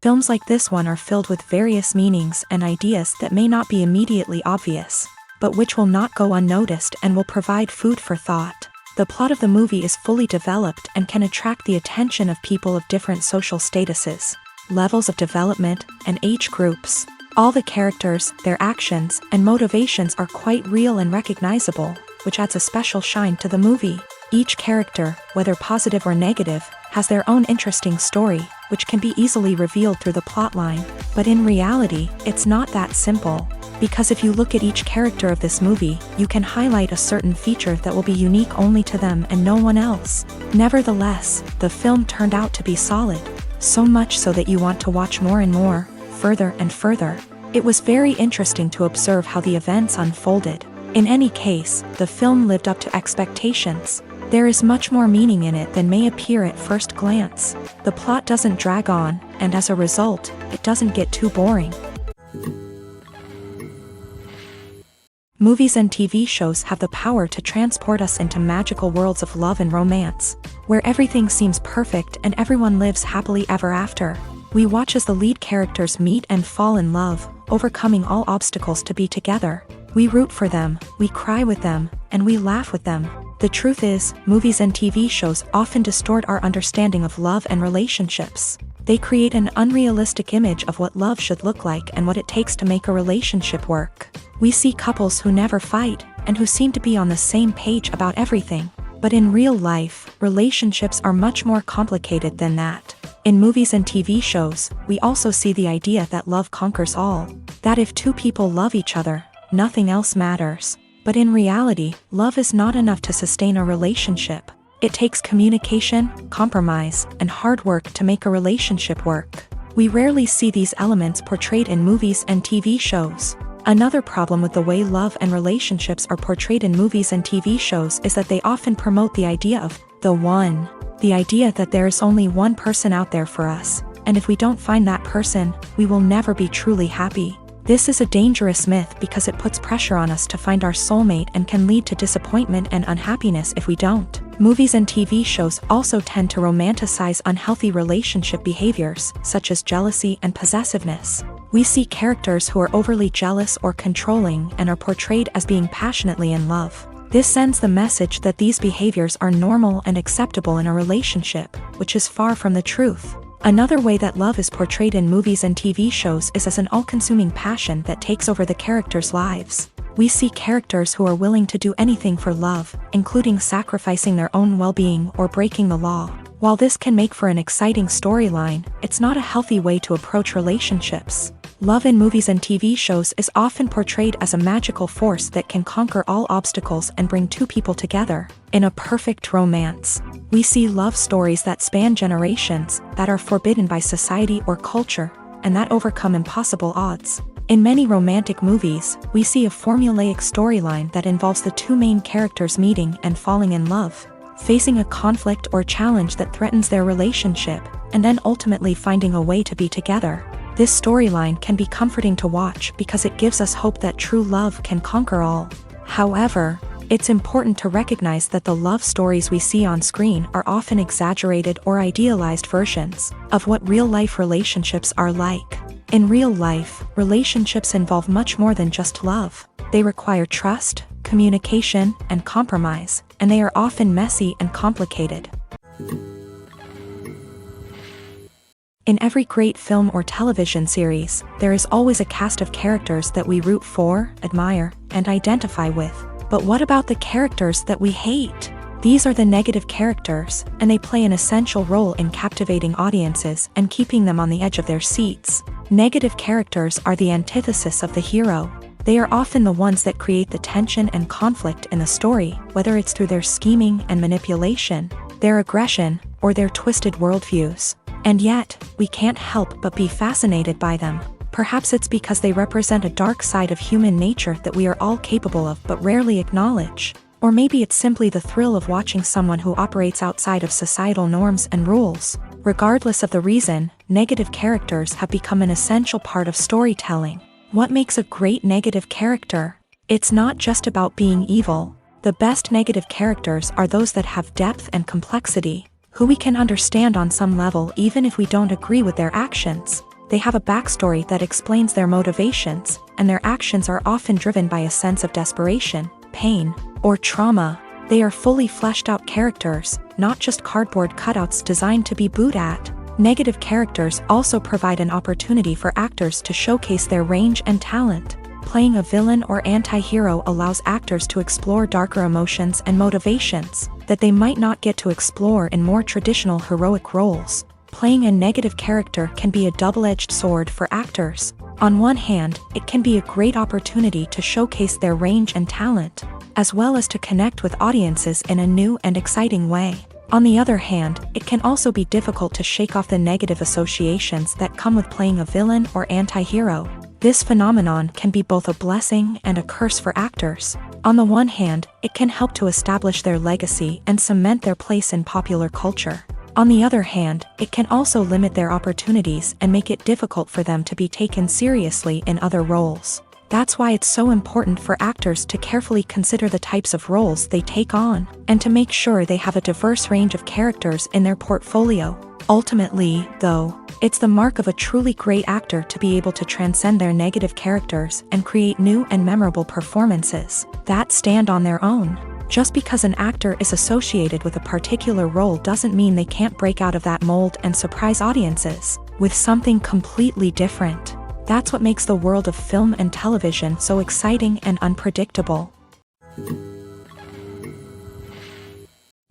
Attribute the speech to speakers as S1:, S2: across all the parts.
S1: Films like this one are filled with various meanings and ideas that may not be immediately obvious, but which will not go unnoticed and will provide food for thought. The plot of the movie is fully developed and can attract the attention of people of different social statuses, levels of development, and age groups. All the characters, their actions, and motivations are quite real and recognizable, which adds a special shine to the movie. Each character, whether positive or negative, has their own interesting story, which can be easily revealed through the plotline. But in reality, it's not that simple. Because if you look at each character of this movie, you can highlight a certain feature that will be unique only to them and no one else. Nevertheless, the film turned out to be solid. So much so that you want to watch more and more, further and further. It was very interesting to observe how the events unfolded. In any case, the film lived up to expectations. There is much more meaning in it than may appear at first glance. The plot doesn't drag on, and as a result, it doesn't get too boring. Movies and TV shows have the power to transport us into magical worlds of love and romance, where everything seems perfect and everyone lives happily ever after. We watch as the lead characters meet and fall in love, overcoming all obstacles to be together. We root for them, we cry with them, and we laugh with them. The truth is, movies and TV shows often distort our understanding of love and relationships. They create an unrealistic image of what love should look like and what it takes to make a relationship work. We see couples who never fight, and who seem to be on the same page about everything. But in real life, relationships are much more complicated than that. In movies and TV shows, we also see the idea that love conquers all. That if two people love each other, nothing else matters. But in reality, love is not enough to sustain a relationship. It takes communication, compromise, and hard work to make a relationship work. We rarely see these elements portrayed in movies and TV shows. Another problem with the way love and relationships are portrayed in movies and TV shows is that they often promote the idea of the one. The idea that there is only one person out there for us, and if we don't find that person, we will never be truly happy. This is a dangerous myth because it puts pressure on us to find our soulmate and can lead to disappointment and unhappiness if we don't. Movies and TV shows also tend to romanticize unhealthy relationship behaviors, such as jealousy and possessiveness. We see characters who are overly jealous or controlling and are portrayed as being passionately in love. This sends the message that these behaviors are normal and acceptable in a relationship, which is far from the truth. Another way that love is portrayed in movies and TV shows is as an all-consuming passion that takes over the characters' lives. We see characters who are willing to do anything for love, including sacrificing their own well-being or breaking the law. While this can make for an exciting storyline, it's not a healthy way to approach relationships. Love in movies and TV shows is often portrayed as a magical force that can conquer all obstacles and bring two people together in a perfect romance. We see love stories that span generations, that are forbidden by society or culture, and that overcome impossible odds. In many romantic movies, we see a formulaic storyline that involves the two main characters meeting and falling in love, facing a conflict or challenge that threatens their relationship, and then ultimately finding a way to be together. This storyline can be comforting to watch because it gives us hope that true love can conquer all. However, it's important to recognize that the love stories we see on screen are often exaggerated or idealized versions of what real-life relationships are like. In real life, relationships involve much more than just love. They require trust, communication, and compromise, and they are often messy and complicated. In every great film or television series, there is always a cast of characters that we root for, admire, and identify with. But what about the characters that we hate? These are the negative characters, and they play an essential role in captivating audiences and keeping them on the edge of their seats. Negative characters are the antithesis of the hero. They are often the ones that create the tension and conflict in the story, whether it's through their scheming and manipulation, their aggression, or their twisted worldviews. And yet, we can't help but be fascinated by them. Perhaps it's because they represent a dark side of human nature that we are all capable of but rarely acknowledge. Or maybe it's simply the thrill of watching someone who operates outside of societal norms and rules. Regardless of the reason, negative characters have become an essential part of storytelling. What makes a great negative character? It's not just about being evil. The best negative characters are those that have depth and complexity, who we can understand on some level even if we don't agree with their actions. They have a backstory that explains their motivations, and their actions are often driven by a sense of desperation, pain, or trauma. They are fully fleshed out characters, not just cardboard cutouts designed to be booed at. Negative characters also provide an opportunity for actors to showcase their range and talent. Playing a villain or anti-hero allows actors to explore darker emotions and motivations that they might not get to explore in more traditional heroic roles. Playing a negative character can be a double-edged sword for actors. On one hand, it can be a great opportunity to showcase their range and talent, as well as to connect with audiences in a new and exciting way. On the other hand, it can also be difficult to shake off the negative associations that come with playing a villain or anti-hero. This phenomenon can be both a blessing and a curse for actors. On the one hand, it can help to establish their legacy and cement their place in popular culture. On the other hand, it can also limit their opportunities and make it difficult for them to be taken seriously in other roles. That's why it's so important for actors to carefully consider the types of roles they take on, and to make sure they have a diverse range of characters in their portfolio. Ultimately, though, it's the mark of a truly great actor to be able to transcend their negative characters and create new and memorable performances that stand on their own. Just because an actor is associated with a particular role doesn't mean they can't break out of that mold and surprise audiences with something completely different. That's what makes the world of film and television so exciting and unpredictable.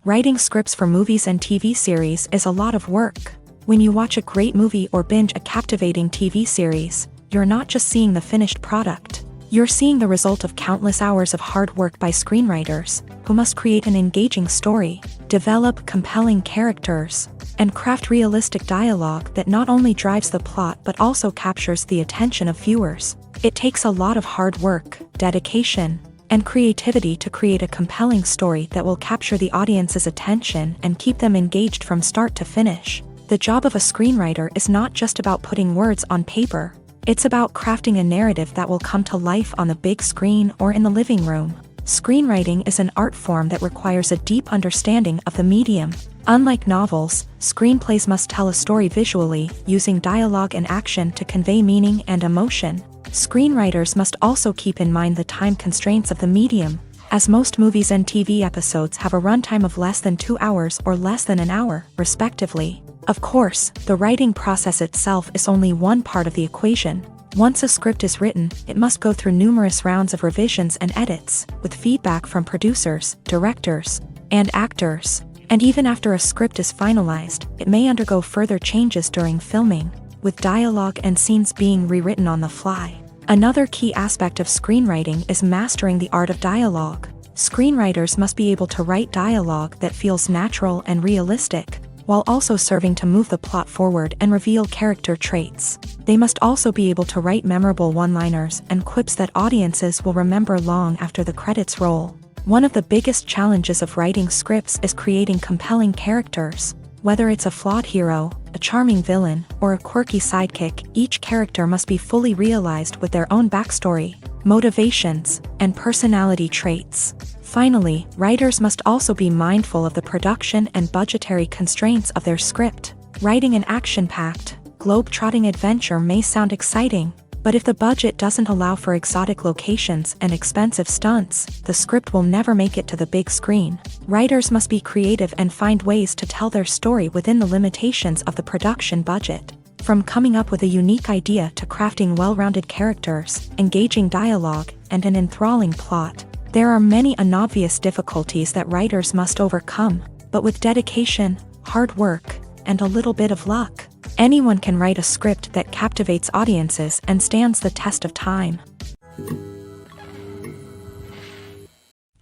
S1: Writing scripts for movies and TV series is a lot of work. When you watch a great movie or binge a captivating TV series, you're not just seeing the finished product. You're seeing the result of countless hours of hard work by screenwriters, who must create an engaging story, develop compelling characters, and craft realistic dialogue that not only drives the plot but also captures the attention of viewers. It takes a lot of hard work, dedication, and creativity to create a compelling story that will capture the audience's attention and keep them engaged from start to finish. The job of a screenwriter is not just about putting words on paper. It's about crafting a narrative that will come to life on the big screen or in the living room. Screenwriting is an art form that requires a deep understanding of the medium. Unlike novels, screenplays must tell a story visually, using dialogue and action to convey meaning and emotion. Screenwriters must also keep in mind the time constraints of the medium, as most movies and TV episodes have a runtime of less than 2 hours or less than an hour, respectively. Of course, the writing process itself is only one part of the equation. Once a script is written, it must go through numerous rounds of revisions and edits, with feedback from producers, directors, and actors. And even after a script is finalized, it may undergo further changes during filming, with dialogue and scenes being rewritten on the fly. Another key aspect of screenwriting is mastering the art of dialogue. Screenwriters must be able to write dialogue that feels natural and realistic, while also serving to move the plot forward and reveal character traits. They must also be able to write memorable one-liners and quips that audiences will remember long after the credits roll. One of the biggest challenges of writing scripts is creating compelling characters. Whether it's a flawed hero, a charming villain, or a quirky sidekick, each character must be fully realized with their own backstory, motivations, and personality traits. Finally, writers must also be mindful of the production and budgetary constraints of their script. Writing an action-packed, globe-trotting adventure may sound exciting, but if the budget doesn't allow for exotic locations and expensive stunts, the script will never make it to the big screen. Writers must be creative and find ways to tell their story within the limitations of the production budget. From coming up with a unique idea to crafting well-rounded characters, engaging dialogue, and an enthralling plot, there are many unobvious difficulties that writers must overcome, but with dedication, hard work, and a little bit of luck, anyone can write a script that captivates audiences and stands the test of time.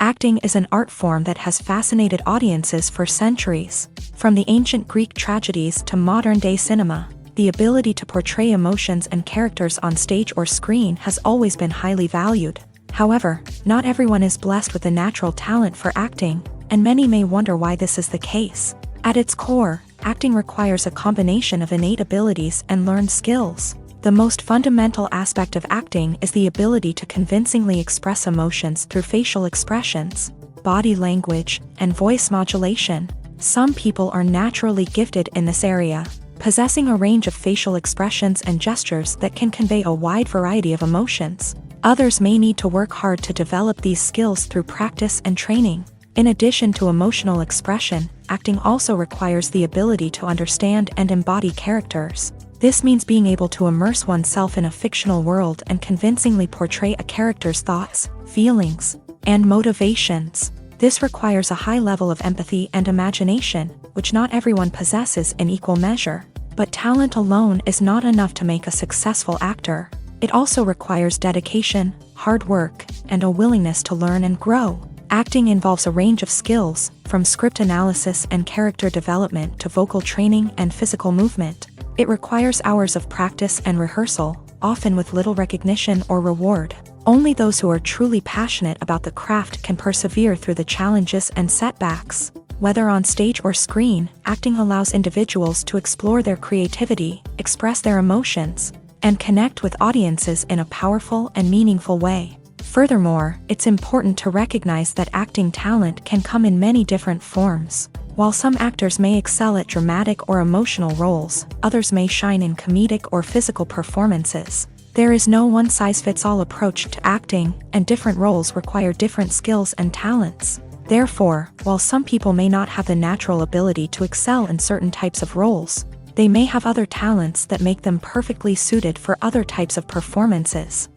S1: Acting is an art form that has fascinated audiences for centuries. From the ancient Greek tragedies to modern-day cinema, the ability to portray emotions and characters on stage or screen has always been highly valued. However, not everyone is blessed with a natural talent for acting, and many may wonder why this is the case. At its core, acting requires a combination of innate abilities and learned skills. The most fundamental aspect of acting is the ability to convincingly express emotions through facial expressions, body language, and voice modulation. Some people are naturally gifted in this area, possessing a range of facial expressions and gestures that can convey a wide variety of emotions. Others may need to work hard to develop these skills through practice and training. In addition to emotional expression, acting also requires the ability to understand and embody characters. This means being able to immerse oneself in a fictional world and convincingly portray a character's thoughts, feelings, and motivations. This requires a high level of empathy and imagination, which not everyone possesses in equal measure. But talent alone is not enough to make a successful actor. It also requires dedication, hard work, and a willingness to learn and grow. Acting involves a range of skills, from script analysis and character development to vocal training and physical movement. It requires hours of practice and rehearsal, often with little recognition or reward. Only those who are truly passionate about the craft can persevere through the challenges and setbacks. Whether on stage or screen, acting allows individuals to explore their creativity, express their emotions, and connect with audiences in a powerful and meaningful way. Furthermore, it's important to recognize that acting talent can come in many different forms. While some actors may excel at dramatic or emotional roles, others may shine in comedic or physical performances. There is no one-size-fits-all approach to acting, and different roles require different skills and talents. Therefore, while some people may not have the natural ability to excel in certain types of roles, they may have other talents that make them perfectly suited for other types of performances.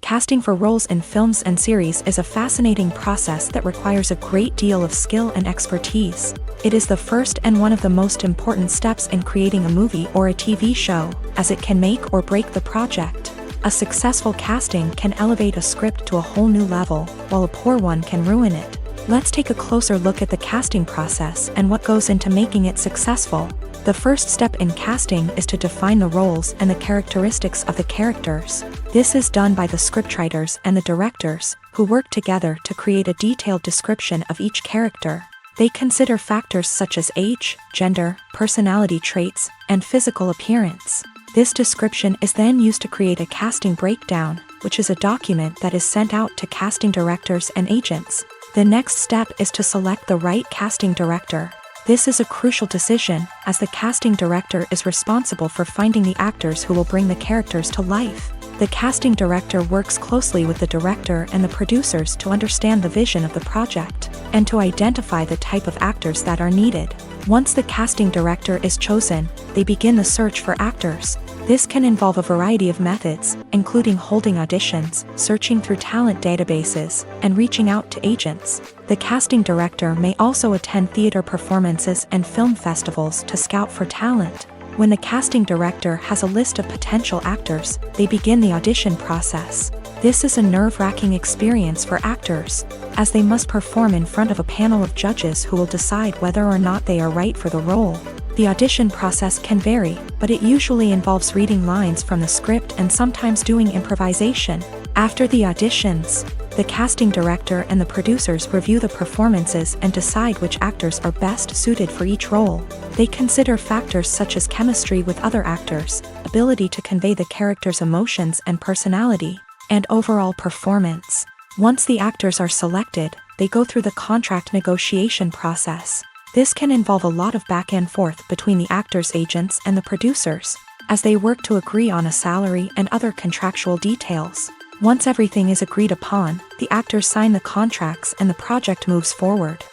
S1: Casting for roles in films and series is a fascinating process that requires a great deal of skill and expertise. It is the first and one of the most important steps in creating a movie or a TV show, as it can make or break the project. A successful casting can elevate a script to a whole new level, while a poor one can ruin it. Let's take a closer look at the casting process and what goes into making it successful. The first step in casting is to define the roles and the characteristics of the characters. This is done by the scriptwriters and the directors, who work together to create a detailed description of each character. They consider factors such as age, gender, personality traits, and physical appearance. This description is then used to create a casting breakdown, which is a document that is sent out to casting directors and agents. The next step is to select the right casting director. This is a crucial decision, as the casting director is responsible for finding the actors who will bring the characters to life. The casting director works closely with the director and the producers to understand the vision of the project, and to identify the type of actors that are needed. Once the casting director is chosen, they begin the search for actors. This can involve a variety of methods, including holding auditions, searching through talent databases, and reaching out to agents. The casting director may also attend theater performances and film festivals to scout for talent. When the casting director has a list of potential actors, they begin the audition process. This is a nerve-wracking experience for actors, as they must perform in front of a panel of judges who will decide whether or not they are right for the role. The audition process can vary, but it usually involves reading lines from the script and sometimes doing improvisation. After the auditions, the casting director and the producers review the performances and decide which actors are best suited for each role. They consider factors such as chemistry with other actors, ability to convey the character's emotions and personality, and overall performance. Once the actors are selected, they go through the contract negotiation process. This can involve a lot of back and forth between the actors' agents and the producers, as they work to agree on a salary and other contractual details. Once everything is agreed upon, the actors sign the contracts and the project moves forward.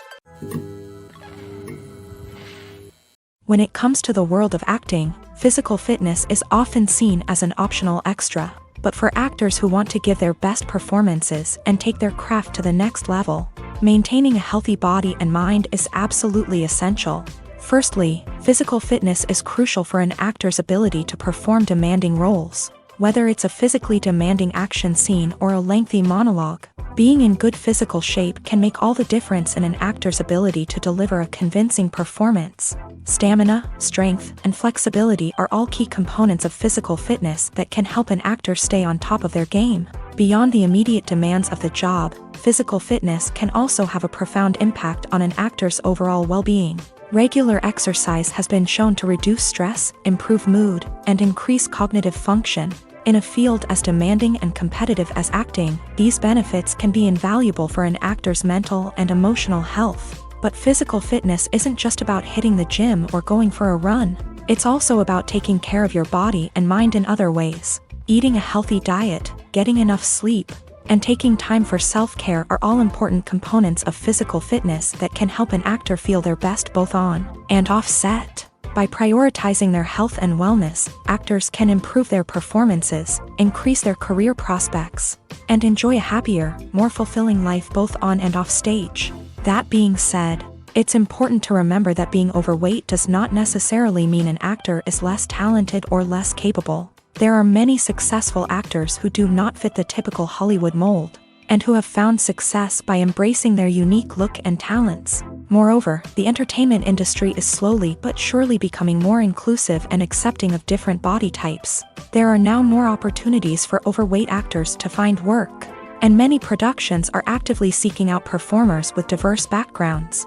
S1: When it comes to the world of acting, physical fitness is often seen as an optional extra. But for actors who want to give their best performances and take their craft to the next level, maintaining a healthy body and mind is absolutely essential. Firstly, physical fitness is crucial for an actor's ability to perform demanding roles. Whether it's a physically demanding action scene or a lengthy monologue, being in good physical shape can make all the difference in an actor's ability to deliver a convincing performance. Stamina, strength, and flexibility are all key components of physical fitness that can help an actor stay on top of their game. Beyond the immediate demands of the job, physical fitness can also have a profound impact on an actor's overall well-being. Regular exercise has been shown to reduce stress, improve mood, and increase cognitive function. In a field as demanding and competitive as acting, these benefits can be invaluable for an actor's mental and emotional health. But physical fitness isn't just about hitting the gym or going for a run. It's also about taking care of your body and mind in other ways. Eating a healthy diet, getting enough sleep, and taking time for self-care are all important components of physical fitness that can help an actor feel their best both on and off set. By prioritizing their health and wellness, actors can improve their performances, increase their career prospects, and enjoy a happier, more fulfilling life both on and off stage. That being said, it's important to remember that being overweight does not necessarily mean an actor is less talented or less capable. There are many successful actors who do not fit the typical Hollywood mold, and who have found success by embracing their unique look and talents. Moreover, the entertainment industry is slowly but surely becoming more inclusive and accepting of different body types. There are now more opportunities for overweight actors to find work, and many productions are actively seeking out performers with diverse backgrounds.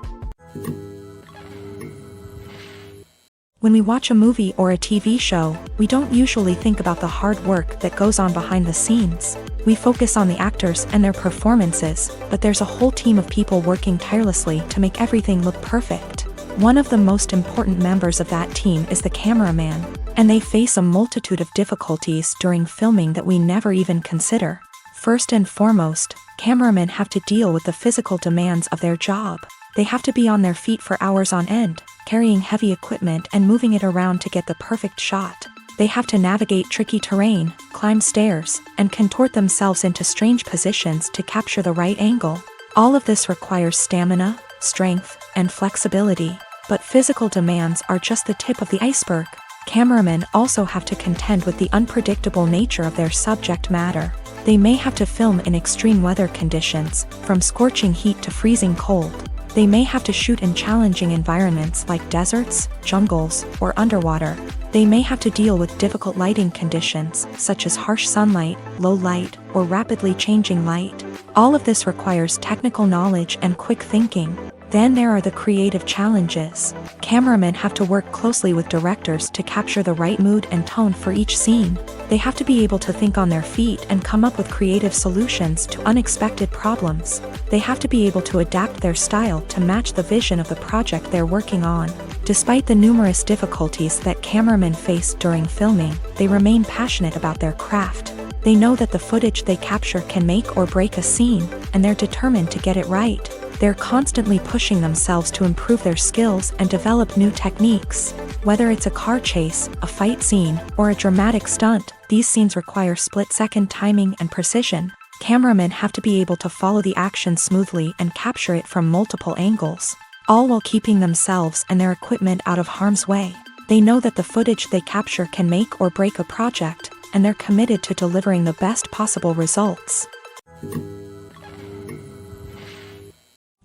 S1: When we watch a movie or a TV show, we don't usually think about the hard work that goes on behind the scenes. We focus on the actors and their performances, but there's a whole team of people working tirelessly to make everything look perfect. One of the most important members of that team is the cameraman, and they face a multitude of difficulties during filming that we never even consider. First and foremost, cameramen have to deal with the physical demands of their job. They have to be on their feet for hours on end, carrying heavy equipment and moving it around to get the perfect shot. They have to navigate tricky terrain, climb stairs, and contort themselves into strange positions to capture the right angle. All of this requires stamina, strength, and flexibility. But physical demands are just the tip of the iceberg. Cameramen also have to contend with the unpredictable nature of their subject matter. They may have to film in extreme weather conditions, from scorching heat to freezing cold. They may have to shoot in challenging environments like deserts, jungles, or underwater. They may have to deal with difficult lighting conditions, such as harsh sunlight, low light, or rapidly changing light. All of this requires technical knowledge and quick thinking. Then there are the creative challenges. Cameramen have to work closely with directors to capture the right mood and tone for each scene. They have to be able to think on their feet and come up with creative solutions to unexpected problems. They have to be able to adapt their style to match the vision of the project they're working on. Despite the numerous difficulties that cameramen face during filming, they remain passionate about their craft. They know that the footage they capture can make or break a scene, and they're determined to get it right. They're constantly pushing themselves to improve their skills and develop new techniques. Whether it's a car chase, a fight scene, or a dramatic stunt, these scenes require split-second timing and precision. Cameramen have to be able to follow the action smoothly and capture it from multiple angles, all while keeping themselves and their equipment out of harm's way. They know that the footage they capture can make or break a project, and they're committed to delivering the best possible results.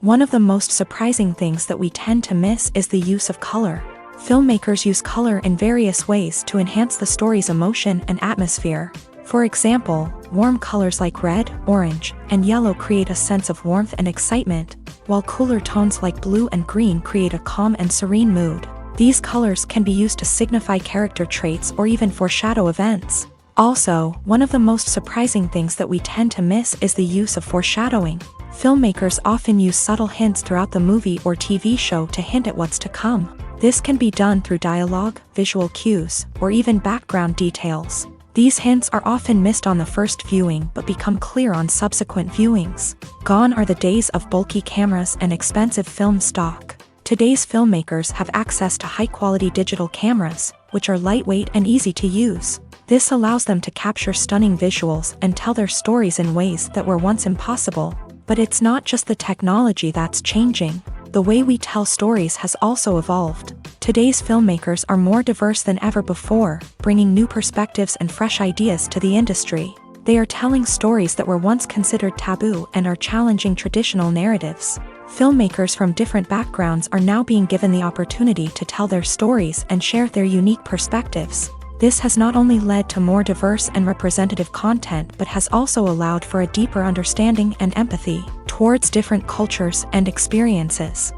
S1: One of the most surprising things that we tend to miss is the use of color. Filmmakers use color in various ways to enhance the story's emotion and atmosphere. For example, warm colors like red, orange, and yellow create a sense of warmth and excitement, while cooler tones like blue and green create a calm and serene mood. These colors can be used to signify character traits or even foreshadow events. Also, one of the most surprising things that we tend to miss is the use of foreshadowing. Filmmakers often use subtle hints throughout the movie or TV show to hint at what's to come. This can be done through dialogue, visual cues, or even background details. These hints are often missed on the first viewing but become clear on subsequent viewings. Gone are the days of bulky cameras and expensive film stock. Today's filmmakers have access to high-quality digital cameras, which are lightweight and easy to use. This allows them to capture stunning visuals and tell their stories in ways that were once impossible. But it's not just the technology that's changing. The way we tell stories has also evolved. Today's filmmakers are more diverse than ever before, bringing new perspectives and fresh ideas to the industry. They are telling stories that were once considered taboo and are challenging traditional narratives. Filmmakers from different backgrounds are now being given the opportunity to tell their stories and share their unique perspectives. This has not only led to more diverse and representative content but has also allowed for a deeper understanding and empathy towards different cultures and experiences.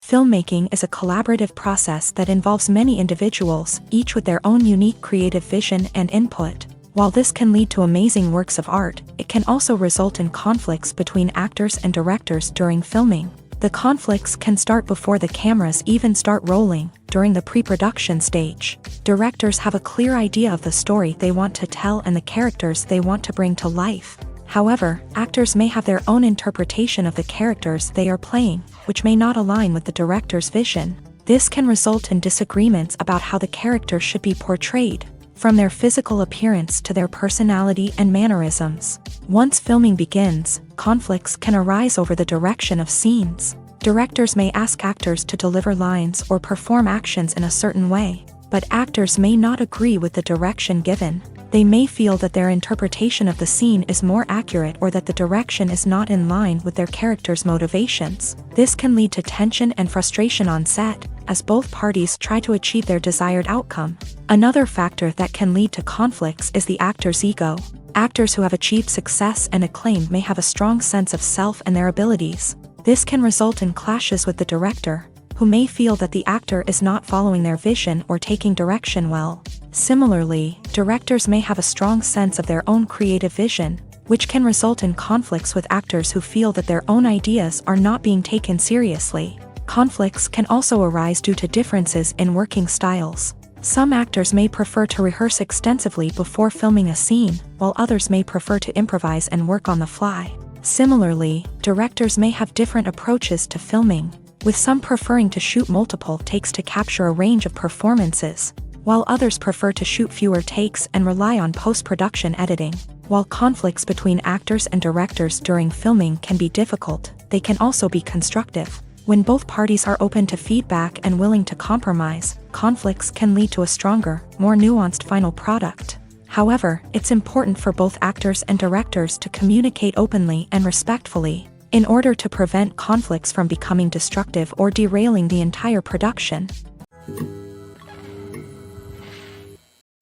S1: Filmmaking is a collaborative process that involves many individuals, each with their own unique creative vision and input. While this can lead to amazing works of art, it can also result in conflicts between actors and directors during filming. The conflicts can start before the cameras even start rolling, during the pre-production stage. Directors have a clear idea of the story they want to tell and the characters they want to bring to life. However, actors may have their own interpretation of the characters they are playing, which may not align with the director's vision. This can result in disagreements about how the character should be portrayed, from their physical appearance to their personality and mannerisms. Once filming begins, conflicts can arise over the direction of scenes. Directors may ask actors to deliver lines or perform actions in a certain way, but actors may not agree with the direction given. They may feel that their interpretation of the scene is more accurate or that the direction is not in line with their character's motivations. This can lead to tension and frustration on set, as both parties try to achieve their desired outcome. Another factor that can lead to conflicts is the actor's ego. Actors who have achieved success and acclaim may have a strong sense of self and their abilities. This can result in clashes with the director, who may feel that the actor is not following their vision or taking direction well. Similarly, directors may have a strong sense of their own creative vision, which can result in conflicts with actors who feel that their own ideas are not being taken seriously. Conflicts can also arise due to differences in working styles. Some actors may prefer to rehearse extensively before filming a scene, while others may prefer to improvise and work on the fly. Similarly, directors may have different approaches to filming, with some preferring to shoot multiple takes to capture a range of performances, while others prefer to shoot fewer takes and rely on post-production editing. While conflicts between actors and directors during filming can be difficult, they can also be constructive. When both parties are open to feedback and willing to compromise, conflicts can lead to a stronger, more nuanced final product. However, it's important for both actors and directors to communicate openly and respectfully, in order to prevent conflicts from becoming destructive or derailing the entire production.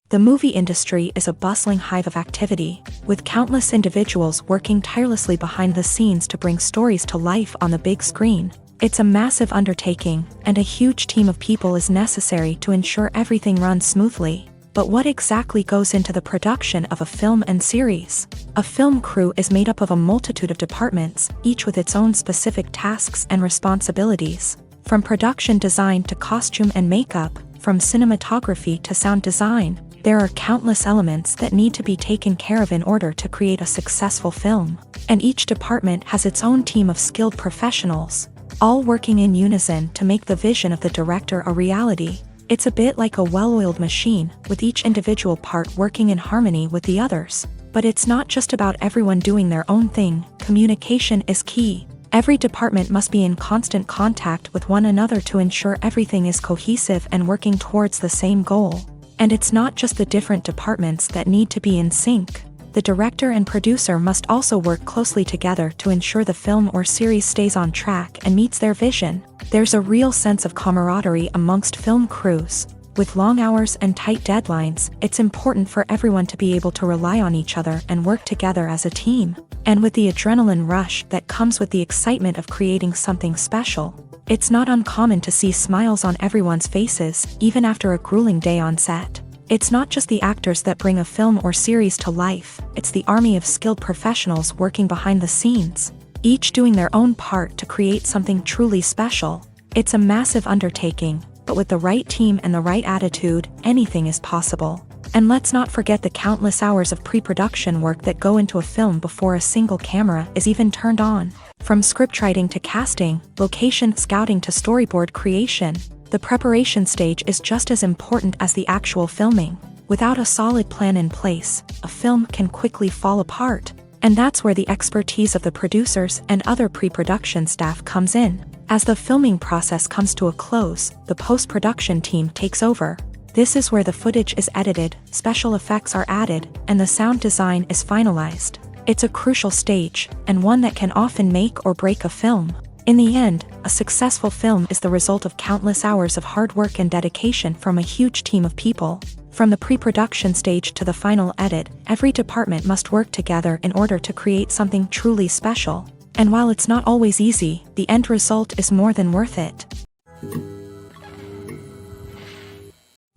S1: The movie industry is a bustling hive of activity, with countless individuals working tirelessly behind the scenes to bring stories to life on the big screen. It's a massive undertaking, and a huge team of people is necessary to ensure everything runs smoothly. But what exactly goes into the production of a film and series? A film crew is made up of a multitude of departments, each with its own specific tasks and responsibilities. From production design to costume and makeup, from cinematography to sound design, there are countless elements that need to be taken care of in order to create a successful film. And each department has its own team of skilled professionals, all working in unison to make the vision of the director a reality. It's a bit like a well-oiled machine, with each individual part working in harmony with the others. But it's not just about everyone doing their own thing. Communication is key. Every department must be in constant contact with one another to ensure everything is cohesive and working towards the same goal. And it's not just the different departments that need to be in sync. The director and producer must also work closely together to ensure the film or series stays on track and meets their vision. There's a real sense of camaraderie amongst film crews. With long hours and tight deadlines, it's important for everyone to be able to rely on each other and work together as a team. And with the adrenaline rush that comes with the excitement of creating something special, it's not uncommon to see smiles on everyone's faces, even after a grueling day on set. It's not just the actors that bring a film or series to life, it's the army of skilled professionals working behind the scenes, each doing their own part to create something truly special. It's a massive undertaking, but with the right team and the right attitude, anything is possible. And let's not forget the countless hours of pre-production work that go into a film before a single camera is even turned on. From scriptwriting to casting, location scouting to storyboard creation, the preparation stage is just as important as the actual filming. Without a solid plan in place, a film can quickly fall apart. And that's where the expertise of the producers and other pre-production staff comes in. As the filming process comes to a close, the post-production team takes over. This is where the footage is edited, special effects are added, and the sound design is finalized. It's a crucial stage, and one that can often make or break a film. In the end, a successful film is the result of countless hours of hard work and dedication from a huge team of people. From the pre-production stage to the final edit, every department must work together in order to create something truly special. And while it's not always easy, the end result is more than worth it.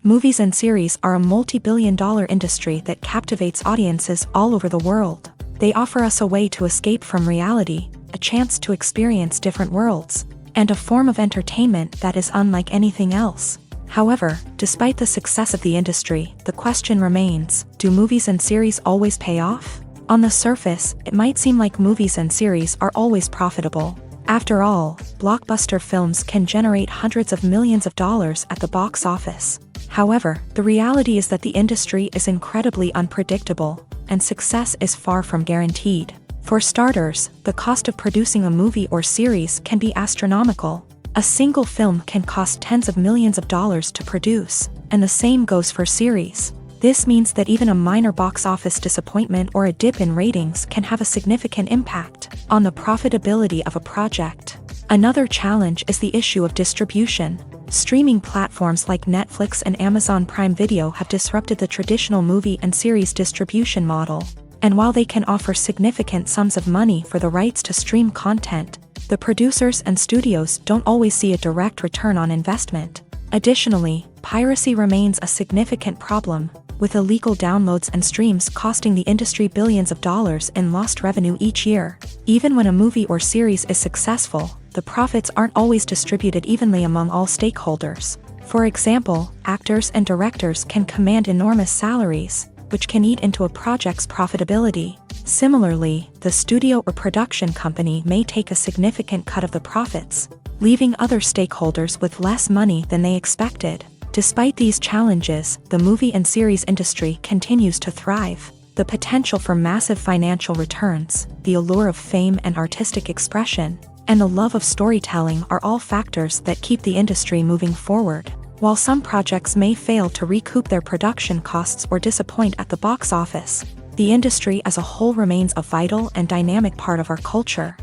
S1: Movies and series are a multi-billion-dollar industry that captivates audiences all over the world. They offer us a way to escape from reality, a chance to experience different worlds, and a form of entertainment that is unlike anything else. However, despite the success of the industry, the question remains, do movies and series always pay off? On the surface, it might seem like movies and series are always profitable. After all, blockbuster films can generate hundreds of millions of dollars at the box office. However, the reality is that the industry is incredibly unpredictable, and success is far from guaranteed. For starters, the cost of producing a movie or series can be astronomical. A single film can cost tens of millions of dollars to produce, and the same goes for series. This means that even a minor box office disappointment or a dip in ratings can have a significant impact on the profitability of a project. Another challenge is the issue of distribution. Streaming platforms like Netflix and Amazon Prime Video have disrupted the traditional movie and series distribution model. And while they can offer significant sums of money for the rights to stream content, the producers and studios don't always see a direct return on investment. Additionally, piracy remains a significant problem, with illegal downloads and streams costing the industry billions of dollars in lost revenue each year. Even when a movie or series is successful, the profits aren't always distributed evenly among all stakeholders. For example, actors and directors can command enormous salaries, which can eat into a project's profitability. Similarly, the studio or production company may take a significant cut of the profits, leaving other stakeholders with less money than they expected. Despite these challenges, the movie and series industry continues to thrive. The potential for massive financial returns, the allure of fame and artistic expression, and the love of storytelling are all factors that keep the industry moving forward. While some projects may fail to recoup their production costs or disappoint at the box office, the industry as a whole remains a vital and dynamic part of our culture.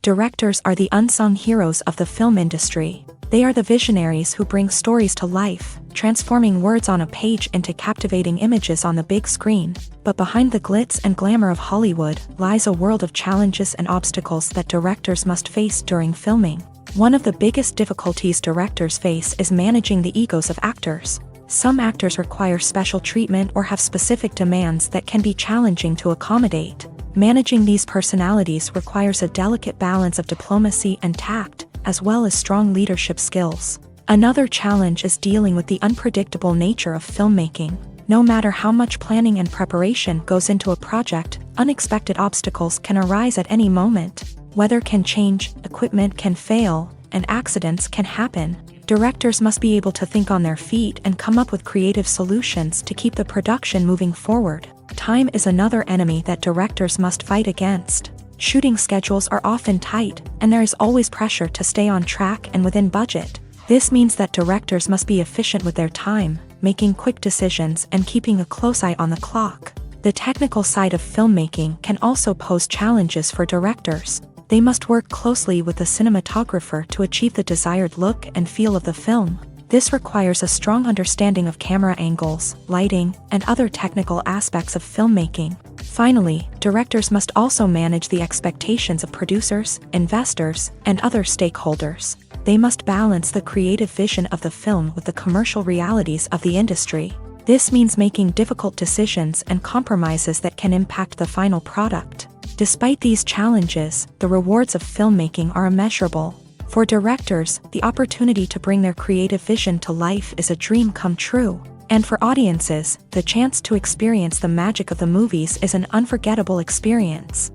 S1: Directors are the unsung heroes of the film industry. They are the visionaries who bring stories to life, transforming words on a page into captivating images on the big screen. But behind the glitz and glamour of Hollywood lies a world of challenges and obstacles that directors must face during filming. One of the biggest difficulties directors face is managing the egos of actors. Some actors require special treatment or have specific demands that can be challenging to accommodate. Managing these personalities requires a delicate balance of diplomacy and tact, as well as strong leadership skills. Another challenge is dealing with the unpredictable nature of filmmaking. No matter how much planning and preparation goes into a project, unexpected obstacles can arise at any moment. Weather can change, equipment can fail, and accidents can happen. Directors must be able to think on their feet and come up with creative solutions to keep the production moving forward. Time is another enemy that directors must fight against. Shooting schedules are often tight, and there is always pressure to stay on track and within budget. This means that directors must be efficient with their time, making quick decisions and keeping a close eye on the clock. The technical side of filmmaking can also pose challenges for directors. They must work closely with the cinematographer to achieve the desired look and feel of the film. This requires a strong understanding of camera angles, lighting, and other technical aspects of filmmaking. Finally, directors must also manage the expectations of producers, investors, and other stakeholders. They must balance the creative vision of the film with the commercial realities of the industry. This means making difficult decisions and compromises that can impact the final product. Despite these challenges, the rewards of filmmaking are immeasurable. For directors, the opportunity to bring their creative vision to life is a dream come true. And for audiences, the chance to experience the magic of the movies is an unforgettable experience.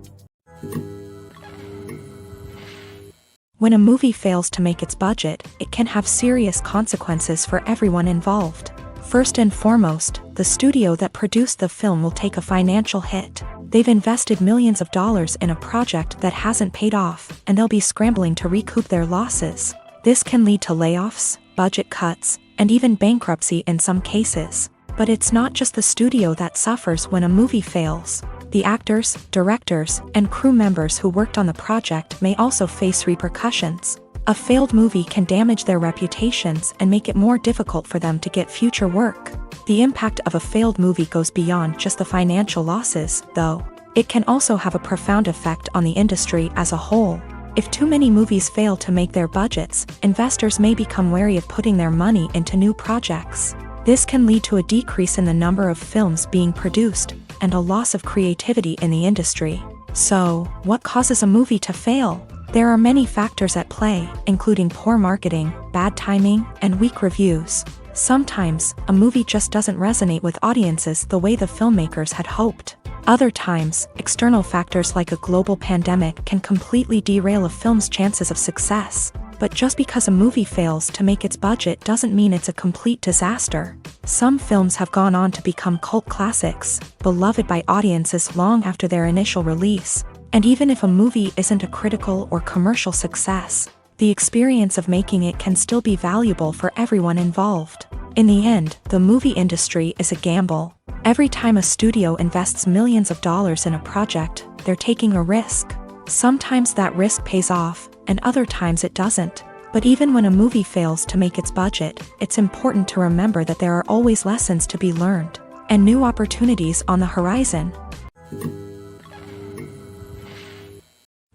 S1: When a movie fails to make its budget, it can have serious consequences for everyone involved. First and foremost, the studio that produced the film will take a financial hit. They've invested millions of dollars in a project that hasn't paid off, and they'll be scrambling to recoup their losses. This can lead to layoffs, budget cuts, and even bankruptcy in some cases. But it's not just the studio that suffers when a movie fails. The actors, directors, and crew members who worked on the project may also face repercussions. A failed movie can damage their reputations and make it more difficult for them to get future work. The impact of a failed movie goes beyond just the financial losses, though. It can also have a profound effect on the industry as a whole. If too many movies fail to make their budgets, investors may become wary of putting their money into new projects. This can lead to a decrease in the number of films being produced, and a loss of creativity in the industry. So, what causes a movie to fail? There are many factors at play, including poor marketing, bad timing, and weak reviews. Sometimes, a movie just doesn't resonate with audiences the way the filmmakers had hoped. Other times, external factors like a global pandemic can completely derail a film's chances of success. But just because a movie fails to make its budget doesn't mean it's a complete disaster. Some films have gone on to become cult classics, beloved by audiences long after their initial release. And even if a movie isn't a critical or commercial success, the experience of making it can still be valuable for everyone involved. In the end, the movie industry is a gamble. Every time a studio invests millions of dollars in a project, they're taking a risk. Sometimes that risk pays off, and other times it doesn't. But even when a movie fails to make its budget, it's important to remember that there are always lessons to be learned, and new opportunities on the horizon.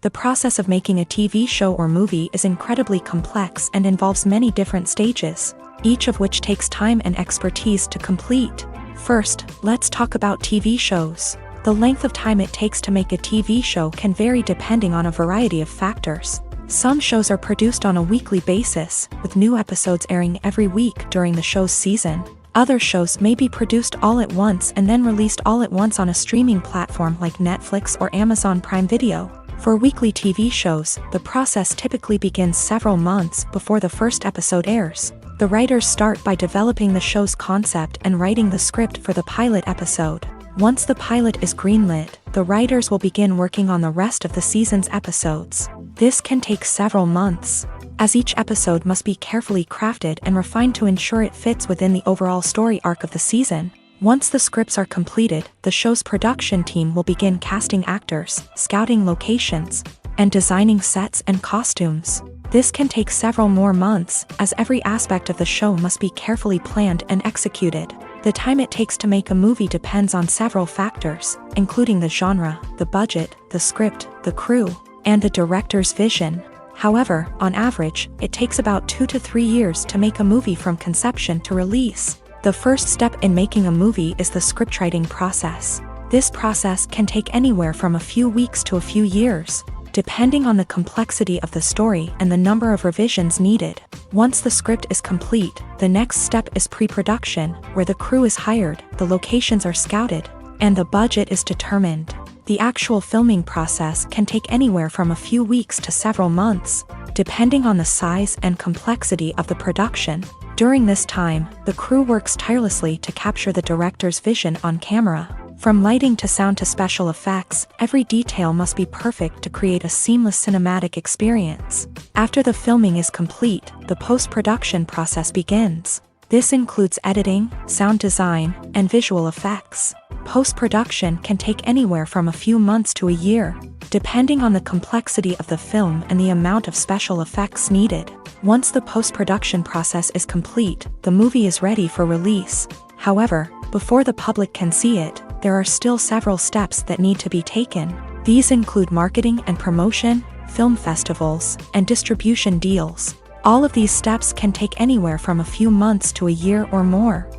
S1: The process of making a TV show or movie is incredibly complex and involves many different stages, each of which takes time and expertise to complete. First, let's talk about TV shows. The length of time it takes to make a TV show can vary depending on a variety of factors. Some shows are produced on a weekly basis, with new episodes airing every week during the show's season. Other shows may be produced all at once and then released all at once on a streaming platform like Netflix or Amazon Prime Video. For weekly TV shows, the process typically begins several months before the first episode airs. The writers start by developing the show's concept and writing the script for the pilot episode. Once the pilot is greenlit, the writers will begin working on the rest of the season's episodes. This can take several months, as each episode must be carefully crafted and refined to ensure it fits within the overall story arc of the season. Once the scripts are completed, the show's production team will begin casting actors, scouting locations, and designing sets and costumes. This can take several more months, as every aspect of the show must be carefully planned and executed. The time it takes to make a movie depends on several factors, including the genre, the budget, the script, the crew, and the director's vision. However, on average, it takes about 2 to 3 years to make a movie from conception to release. The first step in making a movie is the scriptwriting process. This process can take anywhere from a few weeks to a few years, depending on the complexity of the story and the number of revisions needed. Once the script is complete, the next step is pre-production, where the crew is hired, the locations are scouted, and the budget is determined. The actual filming process can take anywhere from a few weeks to several months, depending on the size and complexity of the production. During this time, the crew works tirelessly to capture the director's vision on camera. From lighting to sound to special effects, every detail must be perfect to create a seamless cinematic experience. After the filming is complete, the post-production process begins. This includes editing, sound design, and visual effects. Post-production can take anywhere from a few months to a year, depending on the complexity of the film and the amount of special effects needed. Once the post-production process is complete, the movie is ready for release. However, before the public can see it, there are still several steps that need to be taken. These include marketing and promotion, film festivals, and distribution deals. All of these steps can take anywhere from a few months to a year or more.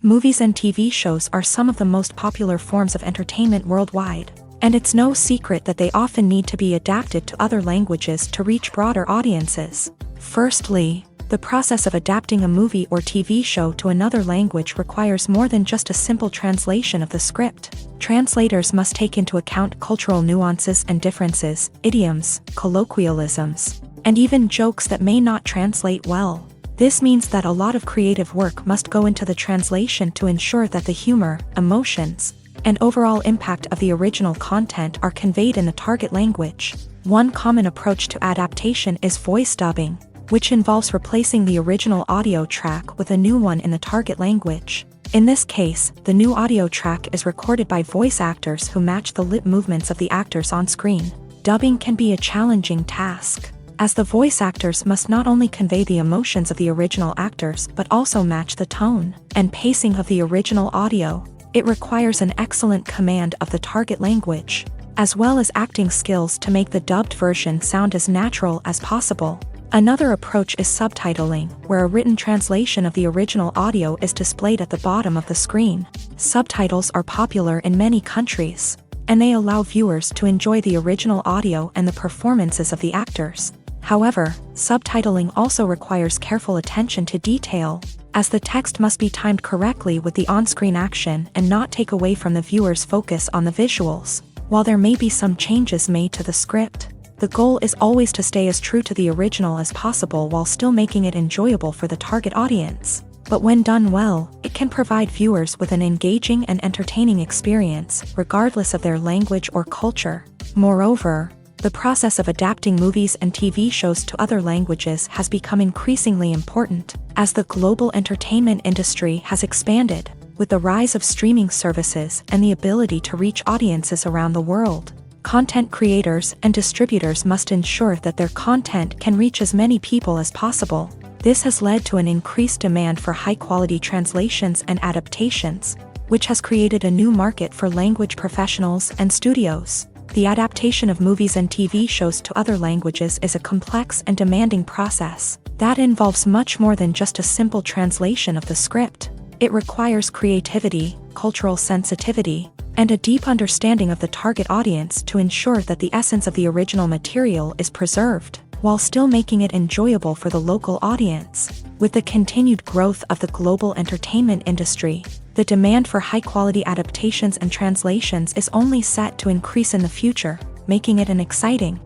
S1: Movies and TV shows are some of the most popular forms of entertainment worldwide, and it's no secret that they often need to be adapted to other languages to reach broader audiences. Firstly, the process of adapting a movie or TV show to another language requires more than just a simple translation of the script. Translators must take into account cultural nuances and differences, idioms, colloquialisms, and even jokes that may not translate well. This means that a lot of creative work must go into the translation to ensure that the humor, emotions, and overall impact of the original content are conveyed in the target language. One common approach to adaptation is voice dubbing, which involves replacing the original audio track with a new one in the target language. In this case, the new audio track is recorded by voice actors who match the lip movements of the actors on screen. Dubbing can be a challenging task, as the voice actors must not only convey the emotions of the original actors but also match the tone and pacing of the original audio. It requires an excellent command of the target language. as well as acting skills to make the dubbed version sound as natural as possible. Another approach is subtitling, where a written translation of the original audio is displayed at the bottom of the screen. Subtitles are popular in many countries, and they allow viewers to enjoy the original audio and the performances of the actors. However, subtitling also requires careful attention to detail, as the text must be timed correctly with the on-screen action and not take away from the viewer's focus on the visuals. While there may be some changes made to the script, the goal is always to stay as true to the original as possible while still making it enjoyable for the target audience. But when done well, it can provide viewers with an engaging and entertaining experience, regardless of their language or culture. Moreover, the process of adapting movies and TV shows to other languages has become increasingly important, as the global entertainment industry has expanded, with the rise of streaming services and the ability to reach audiences around the world. Content creators and distributors must ensure that their content can reach as many people as possible. This has led to an increased demand for high-quality translations and adaptations, which has created a new market for language professionals and studios. The adaptation of movies and TV shows to other languages is a complex and demanding process that involves much more than just a simple translation of the script. It requires creativity, cultural sensitivity, and a deep understanding of the target audience to ensure that the essence of the original material is preserved, while still making it enjoyable for the local audience. With the continued growth of the global entertainment industry, the demand for high-quality adaptations and translations is only set to increase in the future, making it an exciting.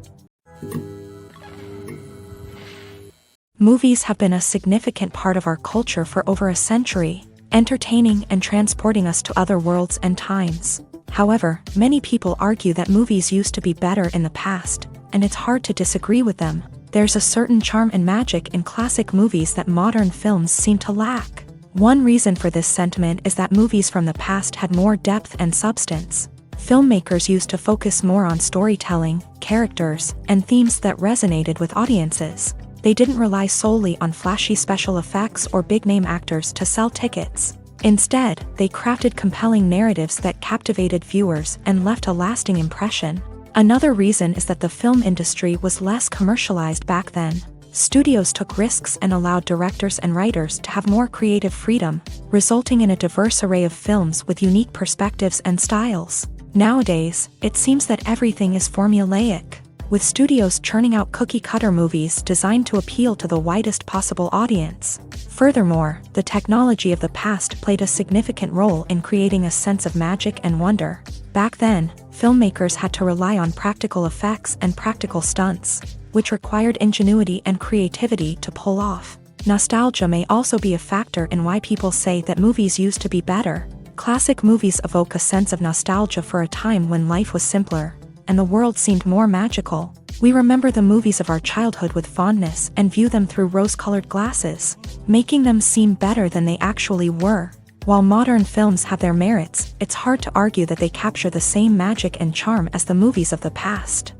S1: Movies have been a significant part of our culture for over a century, entertaining and transporting us to other worlds and times. However, many people argue that movies used to be better in the past, and it's hard to disagree with them. There's a certain charm and magic in classic movies that modern films seem to lack. One reason for this sentiment is that movies from the past had more depth and substance. Filmmakers used to focus more on storytelling, characters, and themes that resonated with audiences. They didn't rely solely on flashy special effects or big-name actors to sell tickets. Instead, they crafted compelling narratives that captivated viewers and left a lasting impression. Another reason is that the film industry was less commercialized back then. Studios took risks and allowed directors and writers to have more creative freedom, resulting in a diverse array of films with unique perspectives and styles. Nowadays, it seems that everything is formulaic, with studios churning out cookie-cutter movies designed to appeal to the widest possible audience. Furthermore, the technology of the past played a significant role in creating a sense of magic and wonder. Back then, filmmakers had to rely on practical effects and practical stunts, which required ingenuity and creativity to pull off. Nostalgia may also be a factor in why people say that movies used to be better. Classic movies evoke a sense of nostalgia for a time when life was simpler, and the world seemed more magical. We remember the movies of our childhood with fondness and view them through rose-colored glasses, making them seem better than they actually were. While modern films have their merits, it's hard to argue that they capture the same magic and charm as the movies of the past.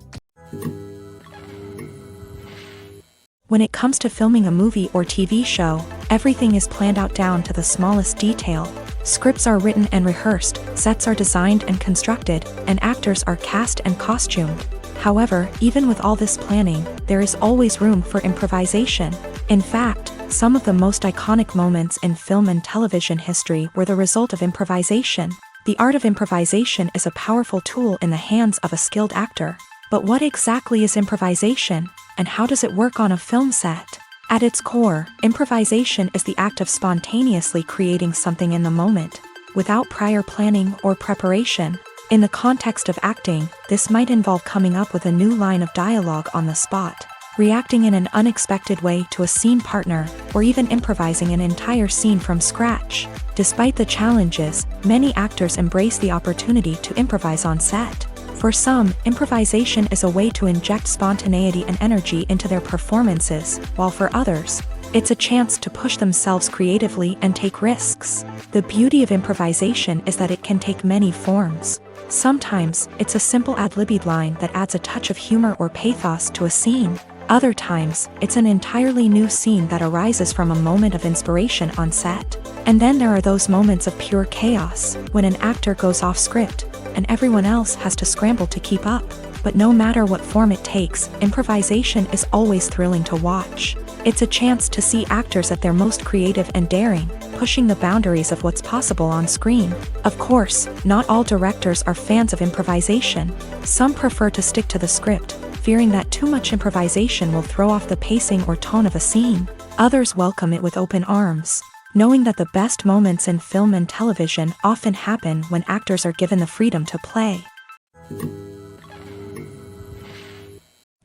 S1: When it comes to filming a movie or TV show, everything is planned out down to the smallest detail. Scripts are written and rehearsed, sets are designed and constructed, and actors are cast and costumed. However, even with all this planning, there is always room for improvisation. In fact, some of the most iconic moments in film and television history were the result of improvisation. The art of improvisation is a powerful tool in the hands of a skilled actor. But what exactly is improvisation, and how does it work on a film set? At its core, improvisation is the act of spontaneously creating something in the moment, without prior planning or preparation. In the context of acting, this might involve coming up with a new line of dialogue on the spot, reacting in an unexpected way to a scene partner, or even improvising an entire scene from scratch. Despite the challenges, many actors embrace the opportunity to improvise on set. For some, improvisation is a way to inject spontaneity and energy into their performances, while for others, it's a chance to push themselves creatively and take risks. The beauty of improvisation is that it can take many forms. Sometimes, it's a simple ad-libbed line that adds a touch of humor or pathos to a scene. Other times, it's an entirely new scene that arises from a moment of inspiration on set. And then there are those moments of pure chaos, when an actor goes off script, and everyone else has to scramble to keep up. But no matter what form it takes, improvisation is always thrilling to watch. It's a chance to see actors at their most creative and daring, pushing the boundaries of what's possible on screen. Of course, not all directors are fans of improvisation. Some prefer to stick to the script, fearing that too much improvisation will throw off the pacing or tone of a scene. Others welcome it with open arms, knowing that the best moments in film and television often happen when actors are given the freedom to play.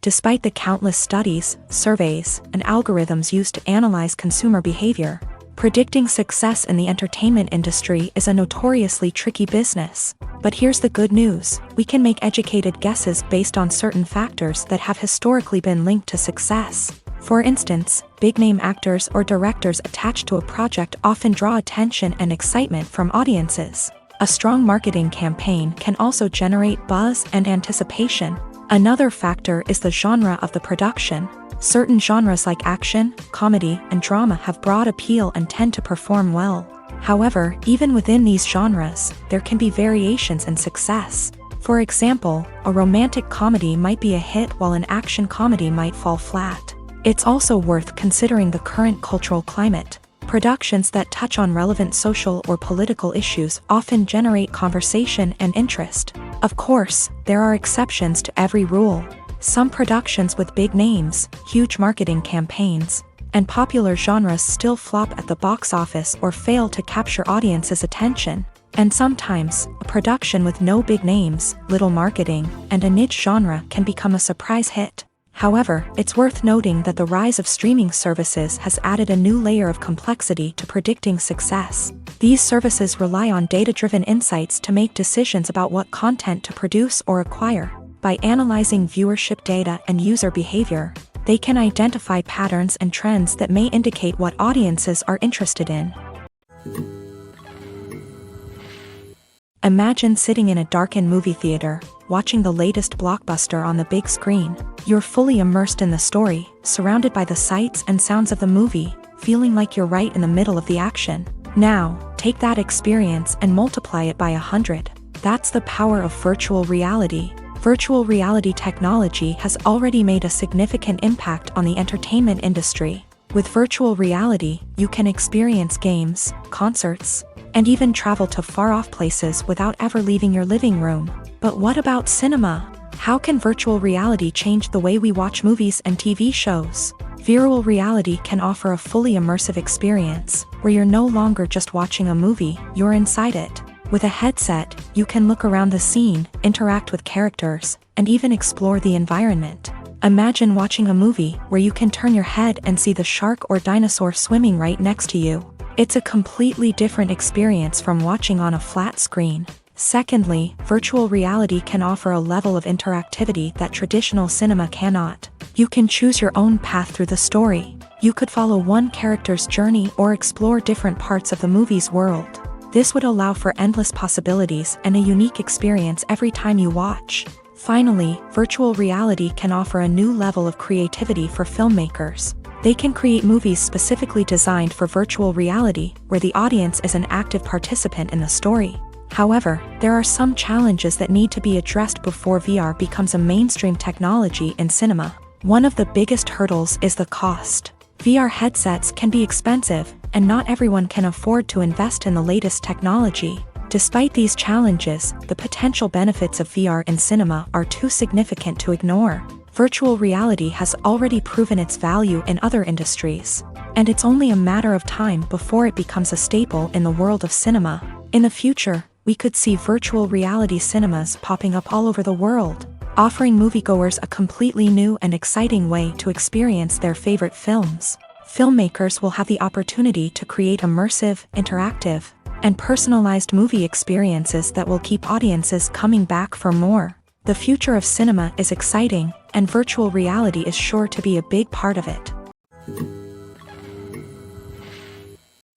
S1: Despite the countless studies, surveys, and algorithms used to analyze consumer behavior, predicting success in the entertainment industry is a notoriously tricky business. But here's the good news: we can make educated guesses based on certain factors that have historically been linked to success. For instance, big-name actors or directors attached to a project often draw attention and excitement from audiences. A strong marketing campaign can also generate buzz and anticipation. Another factor is the genre of the production. Certain genres like action, comedy, and drama have broad appeal and tend to perform well. However, even within these genres, there can be variations in success. For example, a romantic comedy might be a hit while an action comedy might fall flat. It's also worth considering the current cultural climate. Productions that touch on relevant social or political issues often generate conversation and interest. Of course, there are exceptions to every rule. Some productions with big names, huge marketing campaigns, and popular genres still flop at the box office or fail to capture audiences' attention. And sometimes, a production with no big names, little marketing, and a niche genre can become a surprise hit. However, it's worth noting that the rise of streaming services has added a new layer of complexity to predicting success. These services rely on data-driven insights to make decisions about what content to produce or acquire. By analyzing viewership data and user behavior, they can identify patterns and trends that may indicate what audiences are interested in. Imagine sitting in a darkened movie theater, watching the latest blockbuster on the big screen. You're fully immersed in the story, surrounded by the sights and sounds of the movie, feeling like you're right in the middle of the action. Now, take that experience and multiply it by 100. That's the power of virtual reality. Virtual reality technology has already made a significant impact on the entertainment industry. With virtual reality, you can experience games, concerts, and even travel to far-off places without ever leaving your living room. But what about cinema? How can virtual reality change the way we watch movies and TV shows? Virtual reality can offer a fully immersive experience, where you're no longer just watching a movie, you're inside it. With a headset, you can look around the scene, interact with characters, and even explore the environment. Imagine watching a movie where you can turn your head and see the shark or dinosaur swimming right next to you. It's a completely different experience from watching on a flat screen. Secondly, virtual reality can offer a level of interactivity that traditional cinema cannot. You can choose your own path through the story. You could follow one character's journey or explore different parts of the movie's world. This would allow for endless possibilities and a unique experience every time you watch. Finally, virtual reality can offer a new level of creativity for filmmakers. They can create movies specifically designed for virtual reality, where the audience is an active participant in the story. However, there are some challenges that need to be addressed before VR becomes a mainstream technology in cinema. One of the biggest hurdles is the cost. VR headsets can be expensive, and not everyone can afford to invest in the latest technology. Despite these challenges, the potential benefits of VR in cinema are too significant to ignore. Virtual reality has already proven its value in other industries, and it's only a matter of time before it becomes a staple in the world of cinema. In the future, we could see virtual reality cinemas popping up all over the world, offering moviegoers a completely new and exciting way to experience their favorite films. Filmmakers will have the opportunity to create immersive, interactive, and personalized movie experiences that will keep audiences coming back for more. The future of cinema is exciting, and virtual reality is sure to be a big part of it.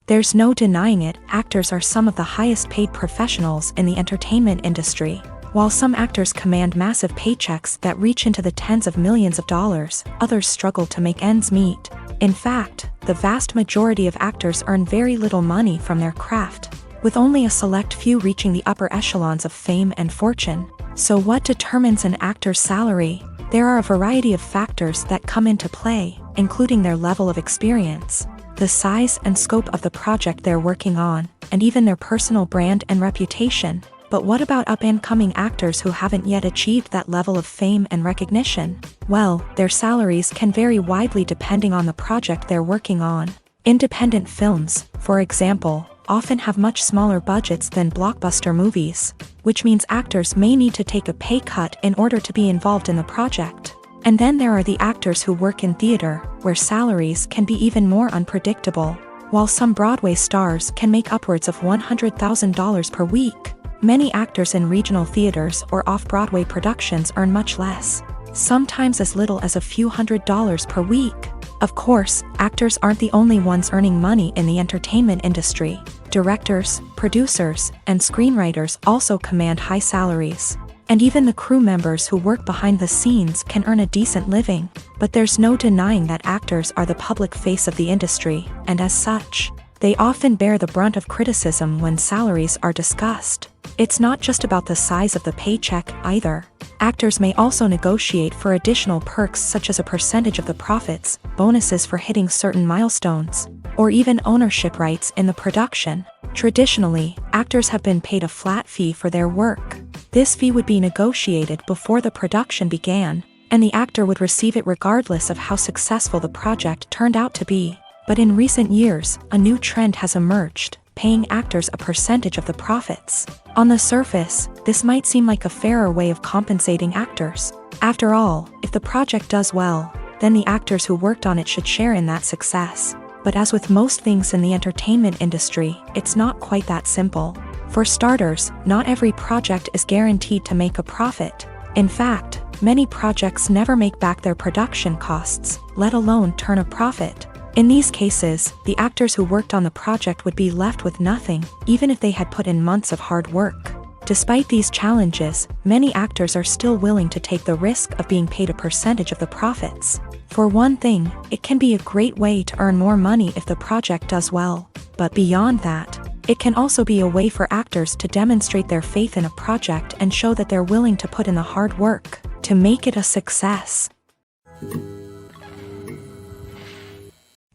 S1: There's no denying it, actors are some of the highest paid professionals in the entertainment industry. While some actors command massive paychecks that reach into the tens of millions of dollars, others struggle to make ends meet. In fact, the vast majority of actors earn very little money from their craft. with only a select few reaching the upper echelons of fame and fortune. So what determines an actor's salary? There are a variety of factors that come into play, including their level of experience, the size and scope of the project they're working on, and even their personal brand and reputation. But what about up-and-coming actors who haven't yet achieved that level of fame and recognition? Well, their salaries can vary widely depending on the project they're working on. Independent films, for example, often have much smaller budgets than blockbuster movies, which means actors may need to take a pay cut in order to be involved in the project. And then there are the actors who work in theater, where salaries can be even more unpredictable. While some Broadway stars can make upwards of $100,000 per week, many actors in regional theaters or off-Broadway productions earn much less, sometimes as little as a few $100s per week. Of course, actors aren't the only ones earning money in the entertainment industry. Directors, producers, and screenwriters also command high salaries. And even the crew members who work behind the scenes can earn a decent living. But there's no denying that actors are the public face of the industry, and as such, they often bear the brunt of criticism when salaries are discussed. It's not just about the size of the paycheck either. Actors may also negotiate for additional perks such as a percentage of the profits, bonuses for hitting certain milestones, or even ownership rights in the production. Traditionally, actors have been paid a flat fee for their work. This fee would be negotiated before the production began, and the actor would receive it regardless of how successful the project turned out to be. But in recent years, a new trend has emerged, paying actors a percentage of the profits. On the surface, this might seem like a fairer way of compensating actors. After all, if the project does well, then the actors who worked on it should share in that success. But as with most things in the entertainment industry, it's not quite that simple. For starters, not every project is guaranteed to make a profit. In fact, many projects never make back their production costs, let alone turn a profit. In these cases, the actors who worked on the project would be left with nothing, even if they had put in months of hard work. Despite these challenges, many actors are still willing to take the risk of being paid a percentage of the profits. For one thing, it can be a great way to earn more money if the project does well. But beyond that, it can also be a way for actors to demonstrate their faith in a project and show that they're willing to put in the hard work to make it a success.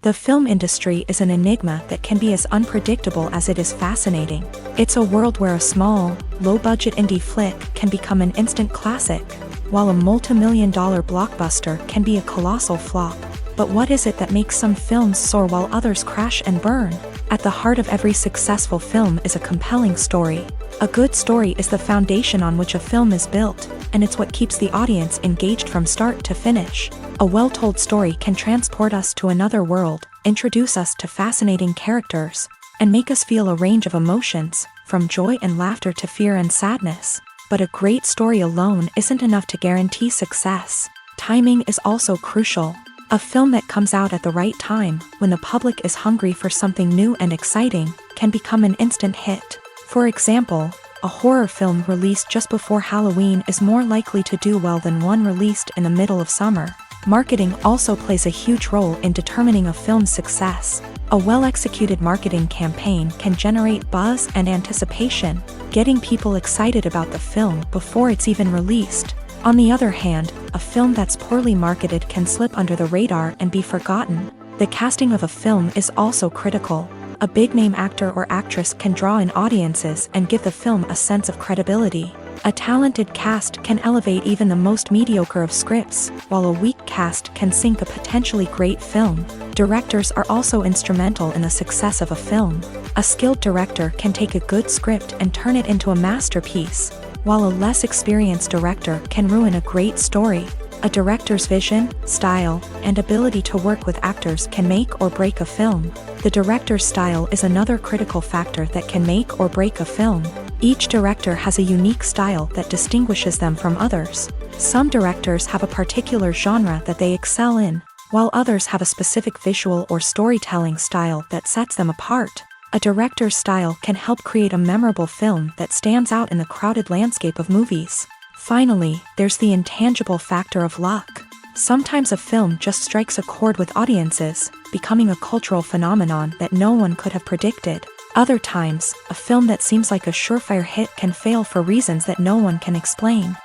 S1: The film industry is an enigma that can be as unpredictable as it is fascinating. It's a world where a small, low-budget indie flick can become an instant classic, while a multi-million-dollar blockbuster can be a colossal flop. But what is it that makes some films soar while others crash and burn? At the heart of every successful film is a compelling story. A good story is the foundation on which a film is built, and it's what keeps the audience engaged from start to finish. A well-told story can transport us to another world, introduce us to fascinating characters, and make us feel a range of emotions, from joy and laughter to fear and sadness. But a great story alone isn't enough to guarantee success. Timing is also crucial. A film that comes out at the right time, when the public is hungry for something new and exciting, can become an instant hit. For example, a horror film released just before Halloween is more likely to do well than one released in the middle of summer. Marketing also plays a huge role in determining a film's success. A well-executed marketing campaign can generate buzz and anticipation, getting people excited about the film before it's even released. On the other hand, a film that's poorly marketed can slip under the radar and be forgotten. The casting of a film is also critical. A big-name actor or actress can draw in audiences and give the film a sense of credibility. A talented cast can elevate even the most mediocre of scripts, while a weak cast can sink a potentially great film. Directors are also instrumental in the success of a film. A skilled director can take a good script and turn it into a masterpiece, while a less experienced director can ruin a great story. A director's vision, style, and ability to work with actors can make or break a film. The director's style is another critical factor that can make or break a film. Each director has a unique style that distinguishes them from others. Some directors have a particular genre that they excel in, while others have a specific visual or storytelling style that sets them apart. A director's style can help create a memorable film that stands out in the crowded landscape of movies. Finally, there's the intangible factor of luck. Sometimes a film just strikes a chord with audiences, becoming a cultural phenomenon that no one could have predicted. Other times, a film that seems like a surefire hit can fail for reasons that no one can explain.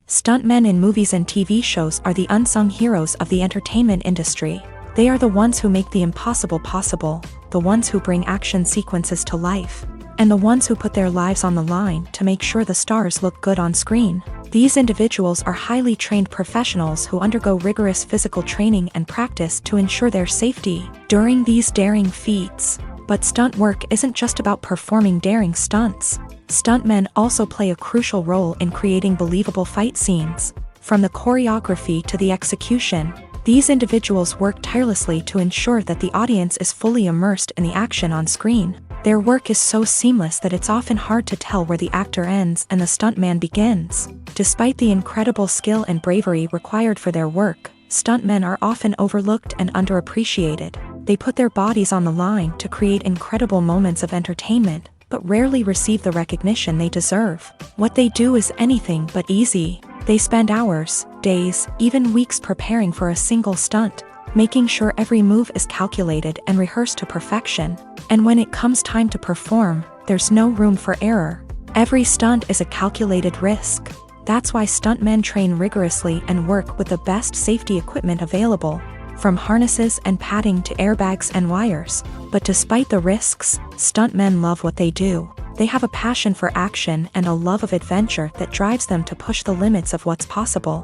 S1: Stuntmen in movies and TV shows are the unsung heroes of the entertainment industry. They are the ones who make the impossible possible, the ones who bring action sequences to life, and the ones who put their lives on the line to make sure the stars look good on screen. These individuals are highly trained professionals who undergo rigorous physical training and practice to ensure their safety during these daring feats. But stunt work isn't just about performing daring stunts. Stuntmen also play a crucial role in creating believable fight scenes. From the choreography to the execution, these individuals work tirelessly to ensure that the audience is fully immersed in the action on screen. Their work is so seamless that it's often hard to tell where the actor ends and the stuntman begins. Despite the incredible skill and bravery required for their work, stuntmen are often overlooked and underappreciated. They put their bodies on the line to create incredible moments of entertainment, but rarely receive the recognition they deserve. What they do is anything but easy. They spend hours, days, even weeks preparing for a single stunt, making sure every move is calculated and rehearsed to perfection. And when it comes time to perform, there's no room for error. Every stunt is a calculated risk. That's why stuntmen train rigorously and work with the best safety equipment available, from harnesses and padding to airbags and wires. But despite the risks, stuntmen love what they do. They have a passion for action and a love of adventure that drives them to push the limits of what's possible.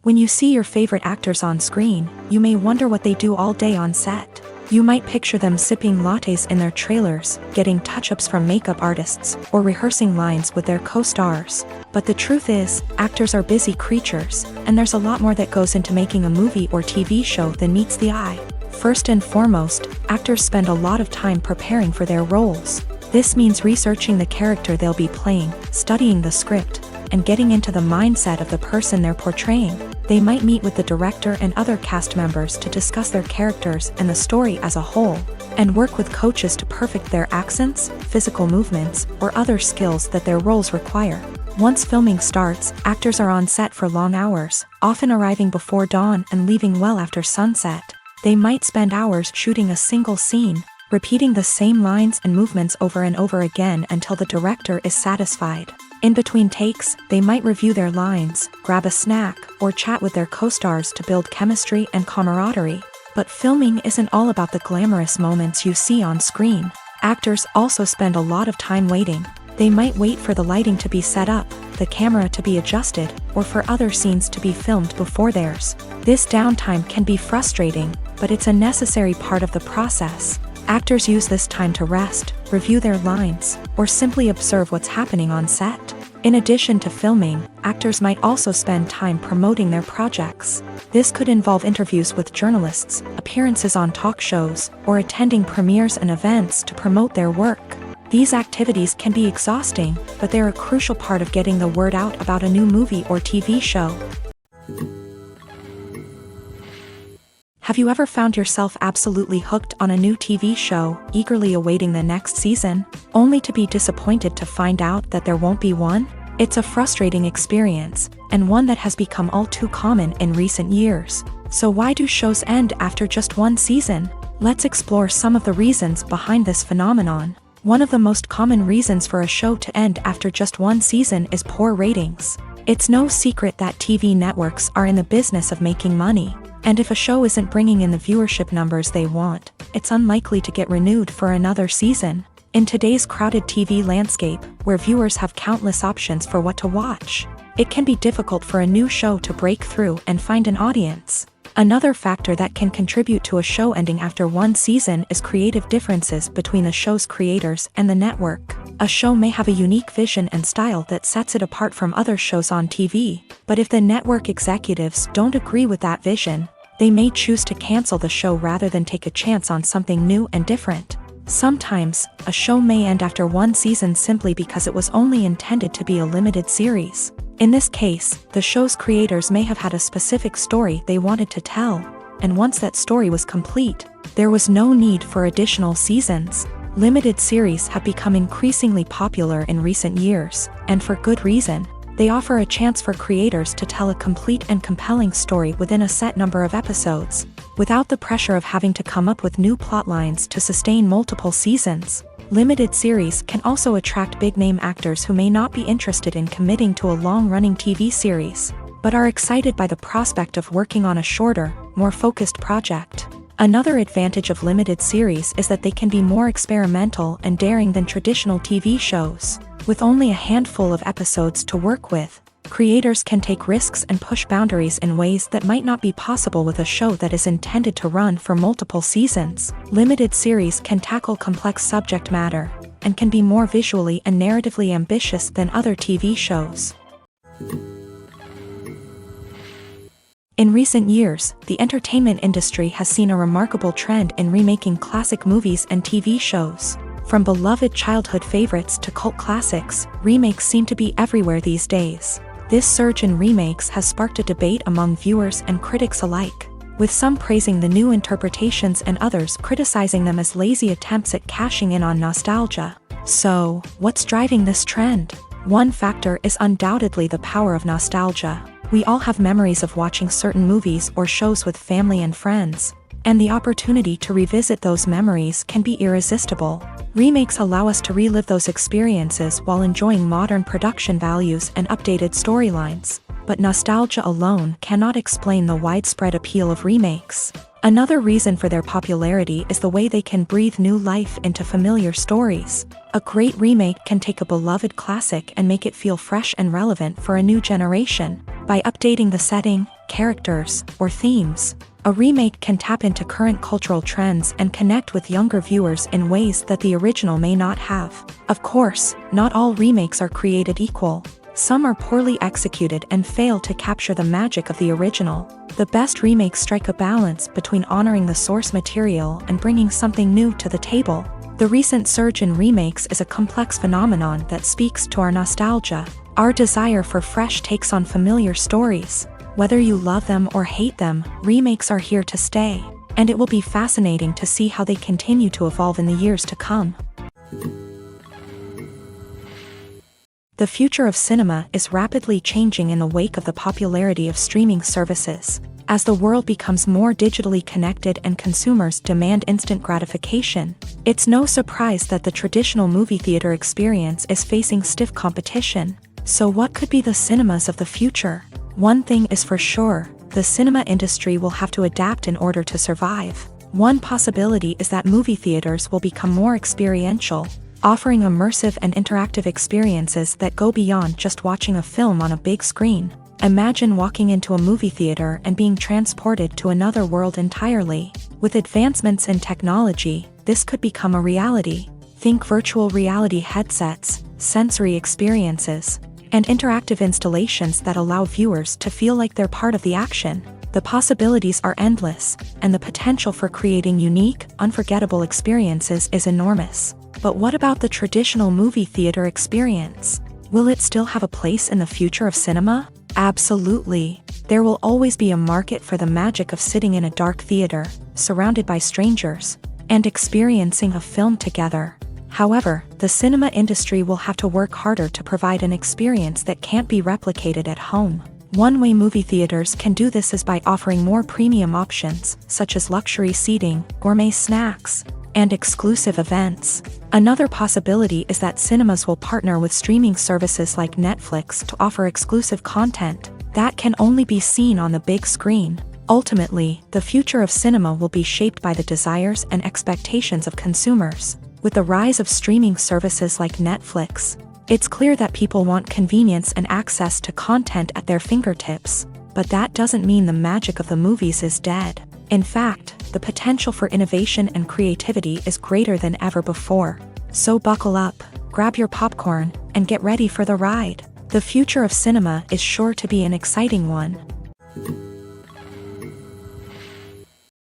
S1: When you see your favorite actors on screen, you may wonder what they do all day on set. You might picture them sipping lattes in their trailers, getting touch-ups from makeup artists, or rehearsing lines with their co-stars. But the truth is, actors are busy creatures, and there's a lot more that goes into making a movie or TV show than meets the eye. First and foremost, actors spend a lot of time preparing for their roles. This means researching the character they'll be playing, studying the script, and getting into the mindset of the person they're portraying. They might meet with the director and other cast members to discuss their characters and the story as a whole, and work with coaches to perfect their accents, physical movements, or other skills that their roles require. Once filming starts, actors are on set for long hours, often arriving before dawn and leaving well after sunset. They might spend hours shooting a single scene, repeating the same lines and movements over and over again until the director is satisfied. In between takes, they might review their lines, grab a snack, or chat with their co-stars to build chemistry and camaraderie. But filming isn't all about the glamorous moments you see on screen. Actors also spend a lot of time waiting. They might wait for the lighting to be set up, the camera to be adjusted, or for other scenes to be filmed before theirs. This downtime can be frustrating, but it's a necessary part of the process. Actors use this time to rest, review their lines, or simply observe what's happening on set. In addition to filming, actors might also spend time promoting their projects. This could involve interviews with journalists, appearances on talk shows, or attending premieres and events to promote their work. These activities can be exhausting, but they're a crucial part of getting the word out about a new movie or TV show. Have you ever found yourself absolutely hooked on a new TV show, eagerly awaiting the next season, only to be disappointed to find out that there won't be one? It's a frustrating experience, and one that has become all too common in recent years. So why do shows end after just one season? Let's explore some of the reasons behind this phenomenon. One of the most common reasons for a show to end after just one season is poor ratings. It's no secret that TV networks are in the business of making money. And if a show isn't bringing in the viewership numbers they want, it's unlikely to get renewed for another season. In today's crowded TV landscape, where viewers have countless options for what to watch, it can be difficult for a new show to break through and find an audience. Another factor that can contribute to a show ending after one season is creative differences between the show's creators and the network. A show may have a unique vision and style that sets it apart from other shows on TV, but if the network executives don't agree with that vision, they may choose to cancel the show rather than take a chance on something new and different. Sometimes, a show may end after one season simply because it was only intended to be a limited series. In this case, the show's creators may have had a specific story they wanted to tell, and once that story was complete, there was no need for additional seasons. Limited series have become increasingly popular in recent years, and for good reason. They offer a chance for creators to tell a complete and compelling story within a set number of episodes, without the pressure of having to come up with new plotlines to sustain multiple seasons. Limited series can also attract big-name actors who may not be interested in committing to a long-running TV series, but are excited by the prospect of working on a shorter, more focused project. Another advantage of limited series is that they can be more experimental and daring than traditional TV shows. With only a handful of episodes to work with, creators can take risks and push boundaries in ways that might not be possible with a show that is intended to run for multiple seasons. Limited series can tackle complex subject matter, and can be more visually and narratively ambitious than other TV shows. In recent years, the entertainment industry has seen a remarkable trend in remaking classic movies and TV shows. From beloved childhood favorites to cult classics, remakes seem to be everywhere these days. This surge in remakes has sparked a debate among viewers and critics alike, with some praising the new interpretations and others criticizing them as lazy attempts at cashing in on nostalgia. So, what's driving this trend? One factor is undoubtedly the power of nostalgia. We all have memories of watching certain movies or shows with family and friends, and the opportunity to revisit those memories can be irresistible. Remakes allow us to relive those experiences while enjoying modern production values and updated storylines, but nostalgia alone cannot explain the widespread appeal of remakes. Another reason for their popularity is the way they can breathe new life into familiar stories. A great remake can take a beloved classic and make it feel fresh and relevant for a new generation. By updating the setting, characters, or themes, a remake can tap into current cultural trends and connect with younger viewers in ways that the original may not have. Of course, not all remakes are created equal. Some are poorly executed and fail to capture the magic of the original. The best remakes strike a balance between honoring the source material and bringing something new to the table. The recent surge in remakes is a complex phenomenon that speaks to our nostalgia, our desire for fresh takes on familiar stories. Whether you love them or hate them, remakes are here to stay, and it will be fascinating to see how they continue to evolve in the years to come. The future of cinema is rapidly changing in the wake of the popularity of streaming services. As the world becomes more digitally connected and consumers demand instant gratification, it's no surprise that the traditional movie theater experience is facing stiff competition. So what could be the cinemas of the future? One thing is for sure, the cinema industry will have to adapt in order to survive. One possibility is that movie theaters will become more experiential, offering immersive and interactive experiences that go beyond just watching a film on a big screen. Imagine walking into a movie theater and being transported to another world entirely. With advancements in technology, this could become a reality. Think virtual reality headsets, sensory experiences, and interactive installations that allow viewers to feel like they're part of the action. The possibilities are endless, and the potential for creating unique, unforgettable experiences is enormous. But what about the traditional movie theater experience? Will it still have a place in the future of cinema? Absolutely. There will always be a market for the magic of sitting in a dark theater, surrounded by strangers, and experiencing a film together. However, the cinema industry will have to work harder to provide an experience that can't be replicated at home. One way movie theaters can do this is by offering more premium options, such as luxury seating, gourmet snacks, and exclusive events. Another possibility is that cinemas will partner with streaming services like Netflix to offer exclusive content that can only be seen on the big screen. Ultimately, the future of cinema will be shaped by the desires and expectations of consumers. With the rise of streaming services like Netflix, it's clear that people want convenience and access to content at their fingertips, but that doesn't mean the magic of the movies is dead. In fact, the potential for innovation and creativity is greater than ever before. So buckle up, grab your popcorn, and get ready for the ride. The future of cinema is sure to be an exciting one.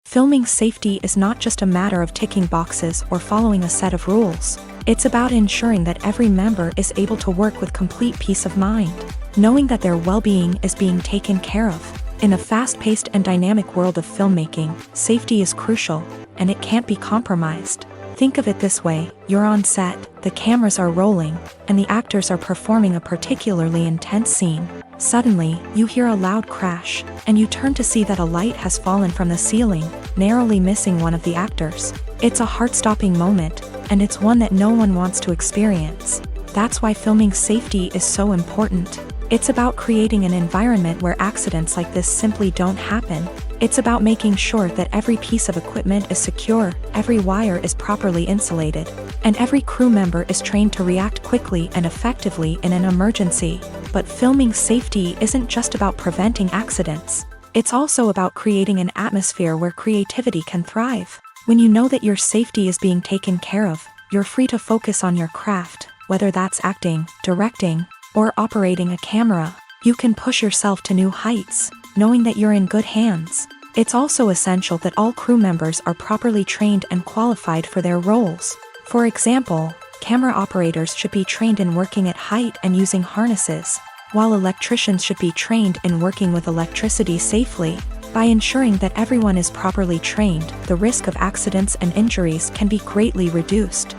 S1: Filming safety is not just a matter of ticking boxes or following a set of rules. It's about ensuring that every member is able to work with complete peace of mind, knowing that their well-being is being taken care of. In a fast-paced and dynamic world of filmmaking, safety is crucial, and it can't be compromised. Think of it this way, you're on set, the cameras are rolling, and the actors are performing a particularly intense scene. Suddenly, you hear a loud crash, and you turn to see that a light has fallen from the ceiling, narrowly missing one of the actors. It's a heart-stopping moment, and it's one that no one wants to experience. That's why filming safety is so important. It's about creating an environment where accidents like this simply don't happen. It's about making sure that every piece of equipment is secure, every wire is properly insulated, and every crew member is trained to react quickly and effectively in an emergency. But filming safety isn't just about preventing accidents. It's also about creating an atmosphere where creativity can thrive. When you know that your safety is being taken care of, you're free to focus on your craft, whether that's acting, directing, or operating a camera. You can push yourself to new heights, knowing that you're in good hands. It's also essential that all crew members are properly trained and qualified for their roles. For example, camera operators should be trained in working at height and using harnesses, while electricians should be trained in working with electricity safely. By ensuring that everyone is properly trained, the risk of accidents and injuries can be greatly reduced.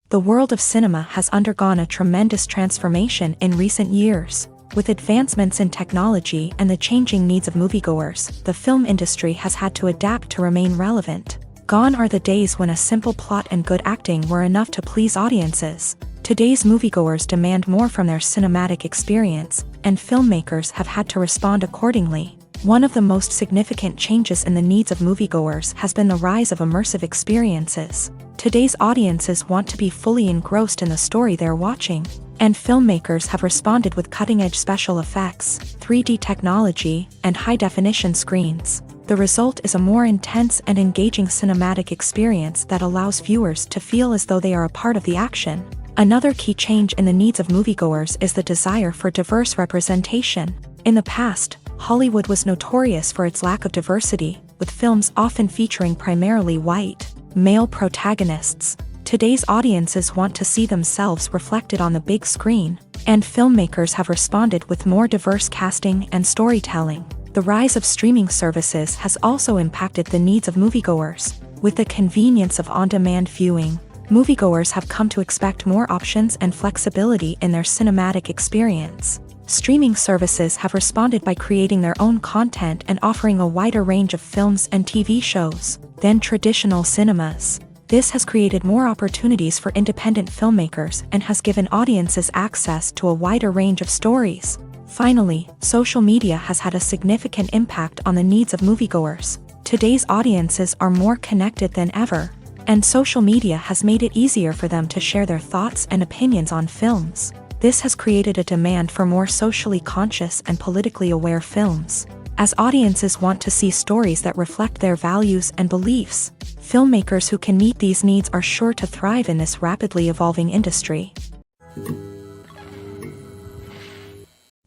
S1: The world of cinema has undergone a tremendous transformation in recent years. With advancements in technology and the changing needs of moviegoers, the film industry has had to adapt to remain relevant. Gone are the days when a simple plot and good acting were enough to please audiences. Today's moviegoers demand more from their cinematic experience, and filmmakers have had to respond accordingly. One of the most significant changes in the needs of moviegoers has been the rise of immersive experiences. Today's audiences want to be fully engrossed in the story they're watching, and filmmakers have responded with cutting-edge special effects, 3D technology, and high-definition screens. The result is a more intense and engaging cinematic experience that allows viewers to feel as though they are a part of the action. Another key change in the needs of moviegoers is the desire for diverse representation. In the past, Hollywood was notorious for its lack of diversity, with films often featuring primarily white, male protagonists. Today's audiences want to see themselves reflected on the big screen, and filmmakers have responded with more diverse casting and storytelling. The rise of streaming services has also impacted the needs of moviegoers. With the convenience of on-demand viewing, moviegoers have come to expect more options and flexibility in their cinematic experience. Streaming services have responded by creating their own content and offering a wider range of films and TV shows than traditional cinemas. This has created more opportunities for independent filmmakers and has given audiences access to a wider range of stories. Finally, social media has had a significant impact on the needs of moviegoers. Today's audiences are more connected than ever, and social media has made it easier for them to share their thoughts and opinions on films. This has created a demand for more socially conscious and politically aware films. As audiences want to see stories that reflect their values and beliefs, filmmakers who can meet these needs are sure to thrive in this rapidly evolving industry.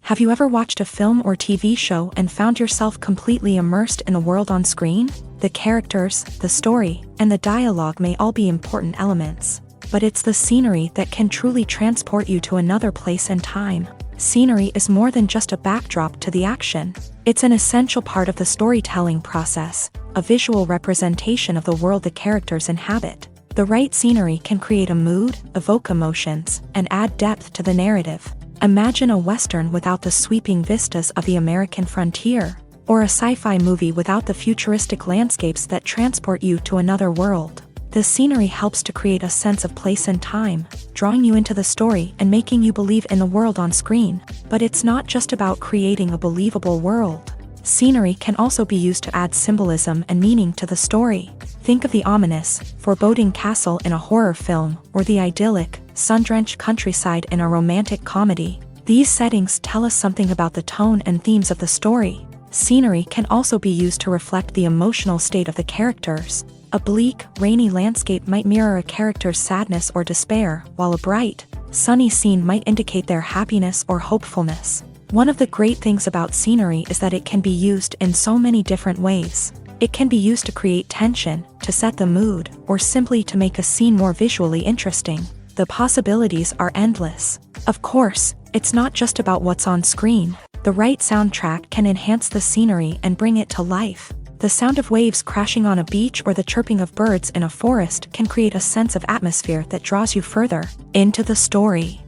S1: Have you ever watched a film or TV show and found yourself completely immersed in the world on screen? The characters, the story, and the dialogue may all be important elements, but it's the scenery that can truly transport you to another place and time. Scenery is more than just a backdrop to the action. It's an essential part of the storytelling process, a visual representation of the world the characters inhabit. The right scenery can create a mood, evoke emotions, and add depth to the narrative. Imagine a Western without the sweeping vistas of the American frontier, or a sci-fi movie without the futuristic landscapes that transport you to another world. The scenery helps to create a sense of place and time, drawing you into the story and making you believe in the world on screen. But it's not just about creating a believable world. Scenery can also be used to add symbolism and meaning to the story. Think of the ominous, foreboding castle in a horror film, or the idyllic, sun-drenched countryside in a romantic comedy. These settings tell us something about the tone and themes of the story. Scenery can also be used to reflect the emotional state of the characters. A bleak, rainy landscape might mirror a character's sadness or despair, while a bright, sunny scene might indicate their happiness or hopefulness. One of the great things about scenery is that it can be used in so many different ways. It can be used to create tension, to set the mood, or simply to make a scene more visually interesting. The possibilities are endless. Of course, it's not just about what's on screen. The right soundtrack can enhance the scenery and bring it to life. The sound of waves crashing on a beach or the chirping of birds in a forest can create a sense of atmosphere that draws you further into the story.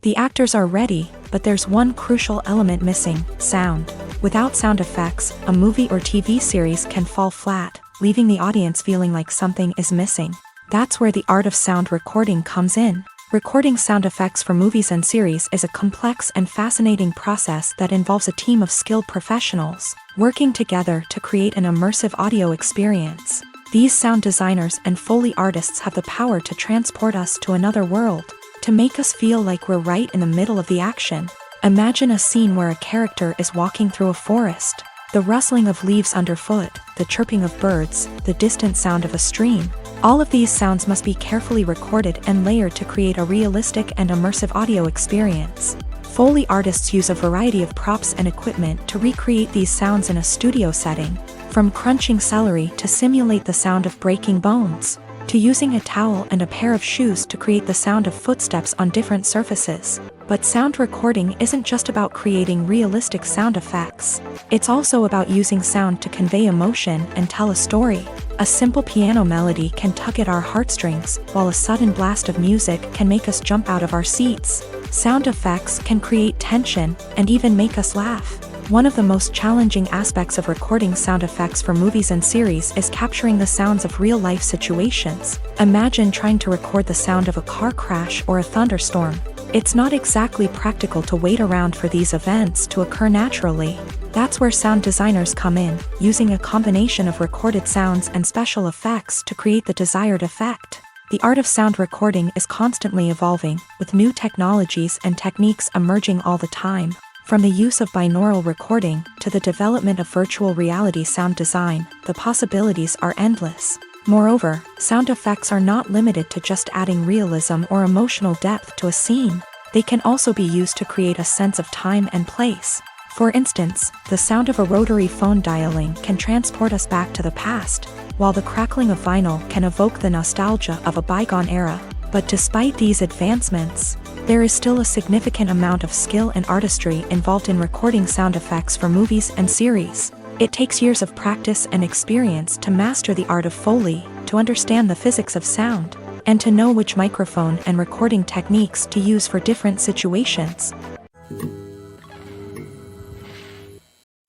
S1: The actors are ready, but there's one crucial element missing: sound. Without sound effects, a movie or TV series can fall flat, leaving the audience feeling like something is missing. That's where the art of sound recording comes in. Recording sound effects for movies and series is a complex and fascinating process that involves a team of skilled professionals working together to create an immersive audio experience. These sound designers and Foley artists have the power to transport us to another world, to make us feel like we're right in the middle of the action. Imagine a scene where a character is walking through a forest. The rustling of leaves underfoot, the chirping of birds, the distant sound of a stream. All of these sounds must be carefully recorded and layered to create a realistic and immersive audio experience. Foley artists use a variety of props and equipment to recreate these sounds in a studio setting, from crunching celery to simulate the sound of breaking bones, to using a towel and a pair of shoes to create the sound of footsteps on different surfaces. But sound recording isn't just about creating realistic sound effects. It's also about using sound to convey emotion and tell a story. A simple piano melody can tug at our heartstrings, while a sudden blast of music can make us jump out of our seats. Sound effects can create tension and even make us laugh. One of the most challenging aspects of recording sound effects for movies and series is capturing the sounds of real-life situations. Imagine trying to record the sound of a car crash or a thunderstorm. It's not exactly practical to wait around for these events to occur naturally. That's where sound designers come in, using a combination of recorded sounds and special effects to create the desired effect. The art of sound recording is constantly evolving, with new technologies and techniques emerging all the time. From the use of binaural recording to the development of virtual reality sound design, the possibilities are endless. Moreover, sound effects are not limited to just adding realism or emotional depth to a scene. They can also be used to create a sense of time and place. For instance, the sound of a rotary phone dialing can transport us back to the past, while the crackling of vinyl can evoke the nostalgia of a bygone era. But despite these advancements, there is still a significant amount of skill and artistry involved in recording sound effects for movies and series. It takes years of practice and experience to master the art of Foley, to understand the physics of sound, and to know which microphone and recording techniques to use for different situations.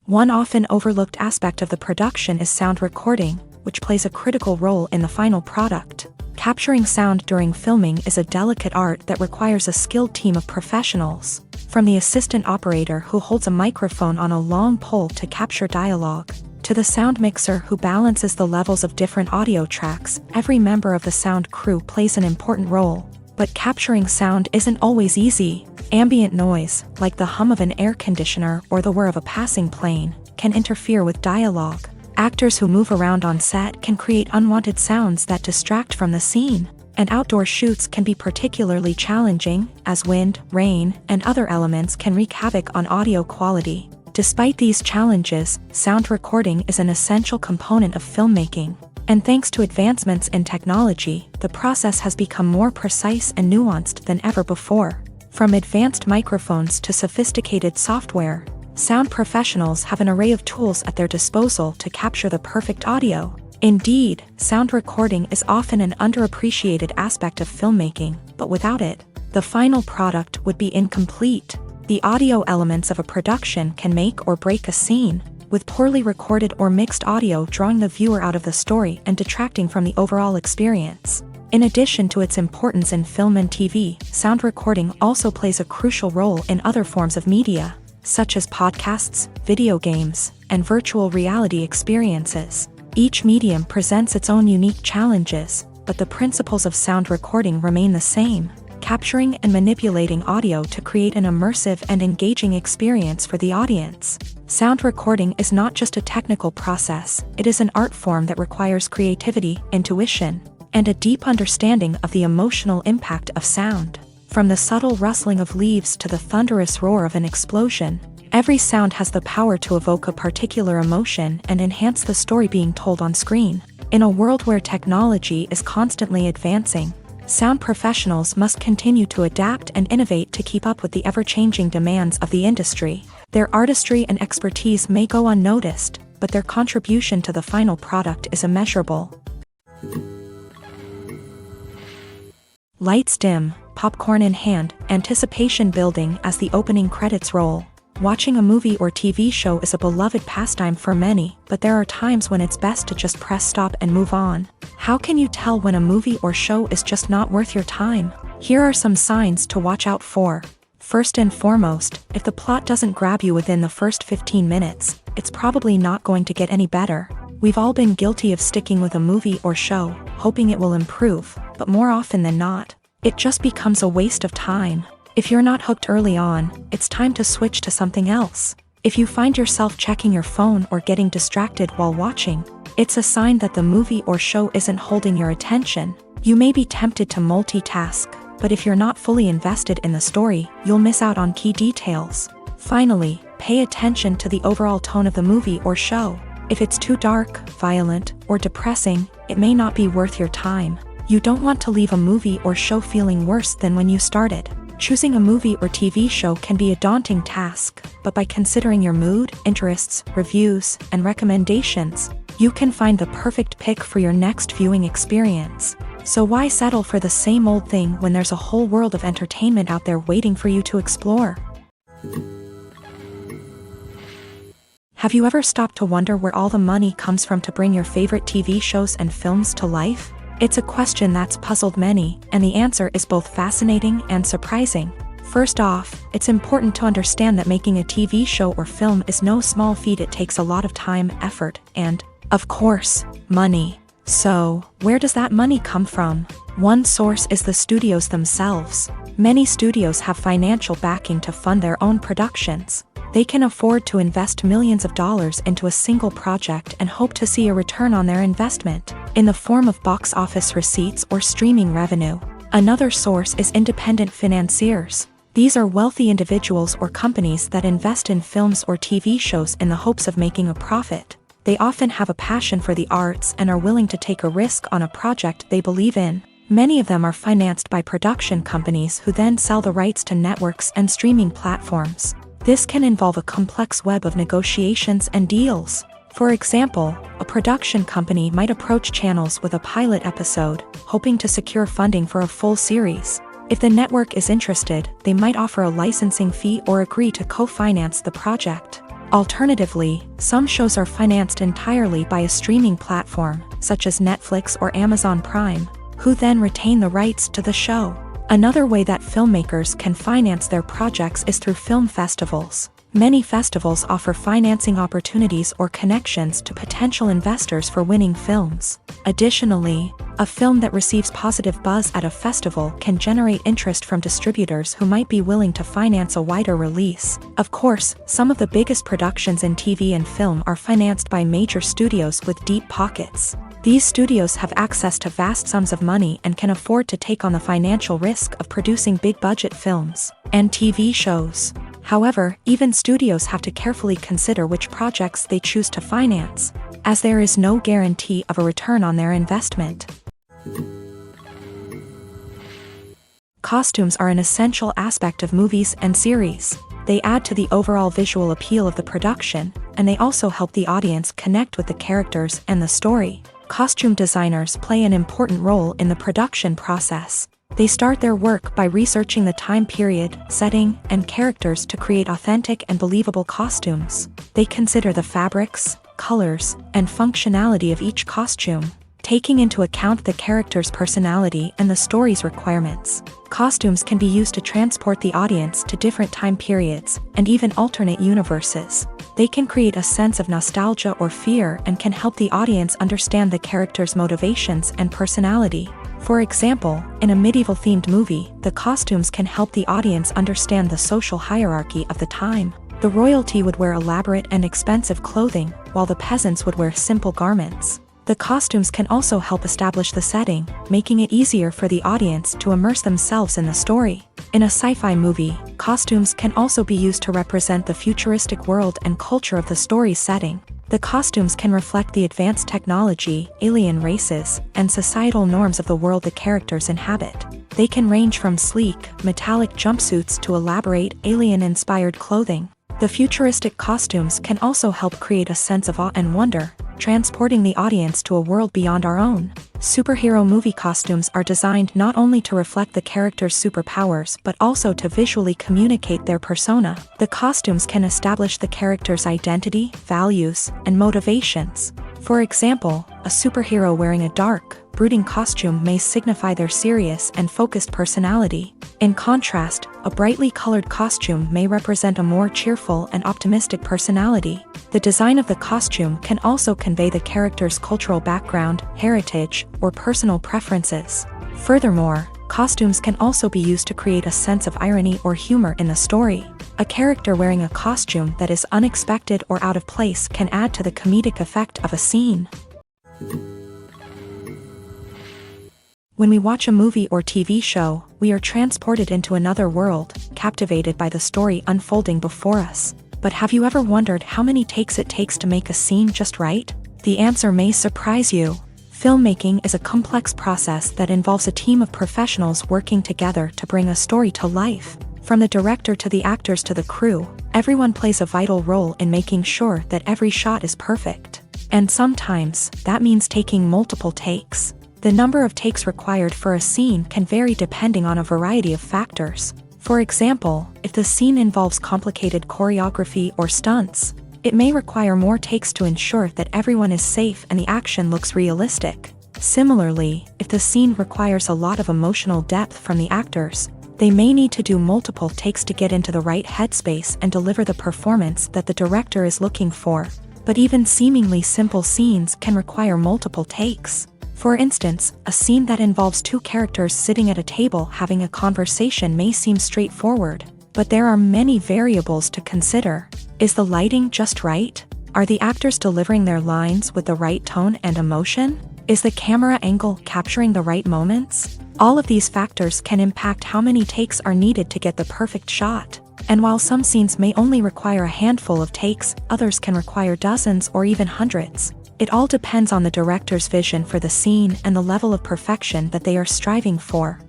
S1: One often overlooked aspect of the production is sound recording, which plays a critical role in the final product. Capturing sound during filming is a delicate art that requires a skilled team of professionals, from the assistant operator who holds a microphone on a long pole to capture dialogue, to the sound mixer who balances the levels of different audio tracks. Every member of the sound crew plays an important role. But capturing sound isn't always easy. Ambient noise, like the hum of an air conditioner or the whir of a passing plane, can interfere with dialogue. Actors who move around on set can create unwanted sounds that distract from the scene, and outdoor shoots can be particularly challenging, as wind, rain, and other elements can wreak havoc on audio quality. Despite these challenges, sound recording is an essential component of filmmaking, and thanks to advancements in technology, the process has become more precise and nuanced than ever before. From advanced microphones to sophisticated software, sound professionals have an array of tools at their disposal to capture the perfect audio. Indeed, sound recording is often an underappreciated aspect of filmmaking, but without it, the final product would be incomplete. The audio elements of a production can make or break a scene, with poorly recorded or mixed audio drawing the viewer out of the story and detracting from the overall experience. In addition to its importance in film and TV, sound recording also plays a crucial role in other forms of media, such as podcasts, video games, and virtual reality experiences. Each medium presents its own unique challenges, but the principles of sound recording remain the same: capturing and manipulating audio to create an immersive and engaging experience for the audience. Sound recording is not just a technical process, it is an art form that requires creativity, intuition, and a deep understanding of the emotional impact of sound. From the subtle rustling of leaves to the thunderous roar of an explosion, every sound has the power to evoke a particular emotion and enhance the story being told on screen. In a world where technology is constantly advancing, sound professionals must continue to adapt and innovate to keep up with the ever-changing demands of the industry. Their artistry and expertise may go unnoticed, but their contribution to the final product is immeasurable. Lights dim, popcorn in hand, anticipation building as the opening credits roll. Watching a movie or TV show is a beloved pastime for many, but there are times when it's best to just press stop and move on. How can you tell when a movie or show is just not worth your time? Here are some signs to watch out for. First and foremost, if the plot doesn't grab you within the first 15 minutes, it's probably not going to get any better. We've all been guilty of sticking with a movie or show, hoping it will improve, but more often than not, it just becomes a waste of time. If you're not hooked early on, it's time to switch to something else. If you find yourself checking your phone or getting distracted while watching, it's a sign that the movie or show isn't holding your attention. You may be tempted to multitask, but if you're not fully invested in the story, you'll miss out on key details. Finally, pay attention to the overall tone of the movie or show. If it's too dark, violent, or depressing, it may not be worth your time. You don't want to leave a movie or show feeling worse than when you started. Choosing a movie or TV show can be a daunting task, but by considering your mood, interests, reviews, and recommendations, you can find the perfect pick for your next viewing experience. So why settle for the same old thing when there's a whole world of entertainment out there waiting for you to explore? Have you ever stopped to wonder where all the money comes from to bring your favorite TV shows and films to life? It's a question that's puzzled many, and the answer is both fascinating and surprising. First off, it's important to understand that making a TV show or film is no small feat. It takes a lot of time, effort, and, of course, money. So, where does that money come from? One source is the studios themselves. Many studios have financial backing to fund their own productions. They can afford to invest millions of dollars into a single project and hope to see a return on their investment, in the form of box office receipts or streaming revenue. Another source is independent financiers. These are wealthy individuals or companies that invest in films or TV shows in the hopes of making a profit. They often have a passion for the arts and are willing to take a risk on a project they believe in. Many of them are financed by production companies who then sell the rights to networks and streaming platforms. This can involve a complex web of negotiations and deals. For example, a production company might approach channels with a pilot episode, hoping to secure funding for a full series. If the network is interested, they might offer a licensing fee or agree to co-finance the project. Alternatively, some shows are financed entirely by a streaming platform, such as Netflix or Amazon Prime, who then retain the rights to the show. Another way that filmmakers can finance their projects is through film festivals. Many festivals offer financing opportunities or connections to potential investors for winning films. Additionally, a film that receives positive buzz at a festival can generate interest from distributors who might be willing to finance a wider release. Of course, some of the biggest productions in TV and film are financed by major studios with deep pockets. These studios have access to vast sums of money and can afford to take on the financial risk of producing big-budget films and TV shows. However, even studios have to carefully consider which projects they choose to finance, as there is no guarantee of a return on their investment. Costumes are an essential aspect of movies and series. They add to the overall visual appeal of the production, and they also help the audience connect with the characters and the story. Costume designers play an important role in the production process. They start their work by researching the time period, setting, and characters to create authentic and believable costumes. They consider the fabrics, colors, and functionality of each costume, taking into account the character's personality and the story's requirements. Costumes can be used to transport the audience to different time periods and even alternate universes. They can create a sense of nostalgia or fear and can help the audience understand the character's motivations and personality. For example, in a medieval-themed movie, the costumes can help the audience understand the social hierarchy of the time. The royalty would wear elaborate and expensive clothing, while the peasants would wear simple garments. The costumes can also help establish the setting, making it easier for the audience to immerse themselves in the story. In a sci-fi movie, costumes can also be used to represent the futuristic world and culture of the story's setting. The costumes can reflect the advanced technology, alien races, and societal norms of the world the characters inhabit. They can range from sleek, metallic jumpsuits to elaborate, alien-inspired clothing. The futuristic costumes can also help create a sense of awe and wonder, transporting the audience to a world beyond our own. Superhero movie costumes are designed not only to reflect the character's superpowers but also to visually communicate their persona. The costumes can establish the character's identity, values, and motivations. For example, a superhero wearing a dark, brooding costume may signify their serious and focused personality. In contrast, a brightly colored costume may represent a more cheerful and optimistic personality. The design of the costume can also convey the character's cultural background, heritage, or personal preferences. Furthermore, costumes can also be used to create a sense of irony or humor in the story. A character wearing a costume that is unexpected or out of place can add to the comedic effect of a scene. When we watch a movie or TV show, we are transported into another world, captivated by the story unfolding before us. But have you ever wondered how many takes it takes to make a scene just right? The answer may surprise you. Filmmaking is a complex process that involves a team of professionals working together to bring a story to life. From the director to the actors to the crew, everyone plays a vital role in making sure that every shot is perfect. And sometimes, that means taking multiple takes. The number of takes required for a scene can vary depending on a variety of factors. For example, if the scene involves complicated choreography or stunts, it may require more takes to ensure that everyone is safe and the action looks realistic. Similarly, if the scene requires a lot of emotional depth from the actors, they may need to do multiple takes to get into the right headspace and deliver the performance that the director is looking for. But even seemingly simple scenes can require multiple takes. For instance, a scene that involves two characters sitting at a table having a conversation may seem straightforward, but there are many variables to consider. Is the lighting just right? Are the actors delivering their lines with the right tone and emotion? Is the camera angle capturing the right moments? All of these factors can impact how many takes are needed to get the perfect shot. And while some scenes may only require a handful of takes, others can require dozens or even hundreds. It all depends on the director's vision for the scene and the level of perfection that they are striving for.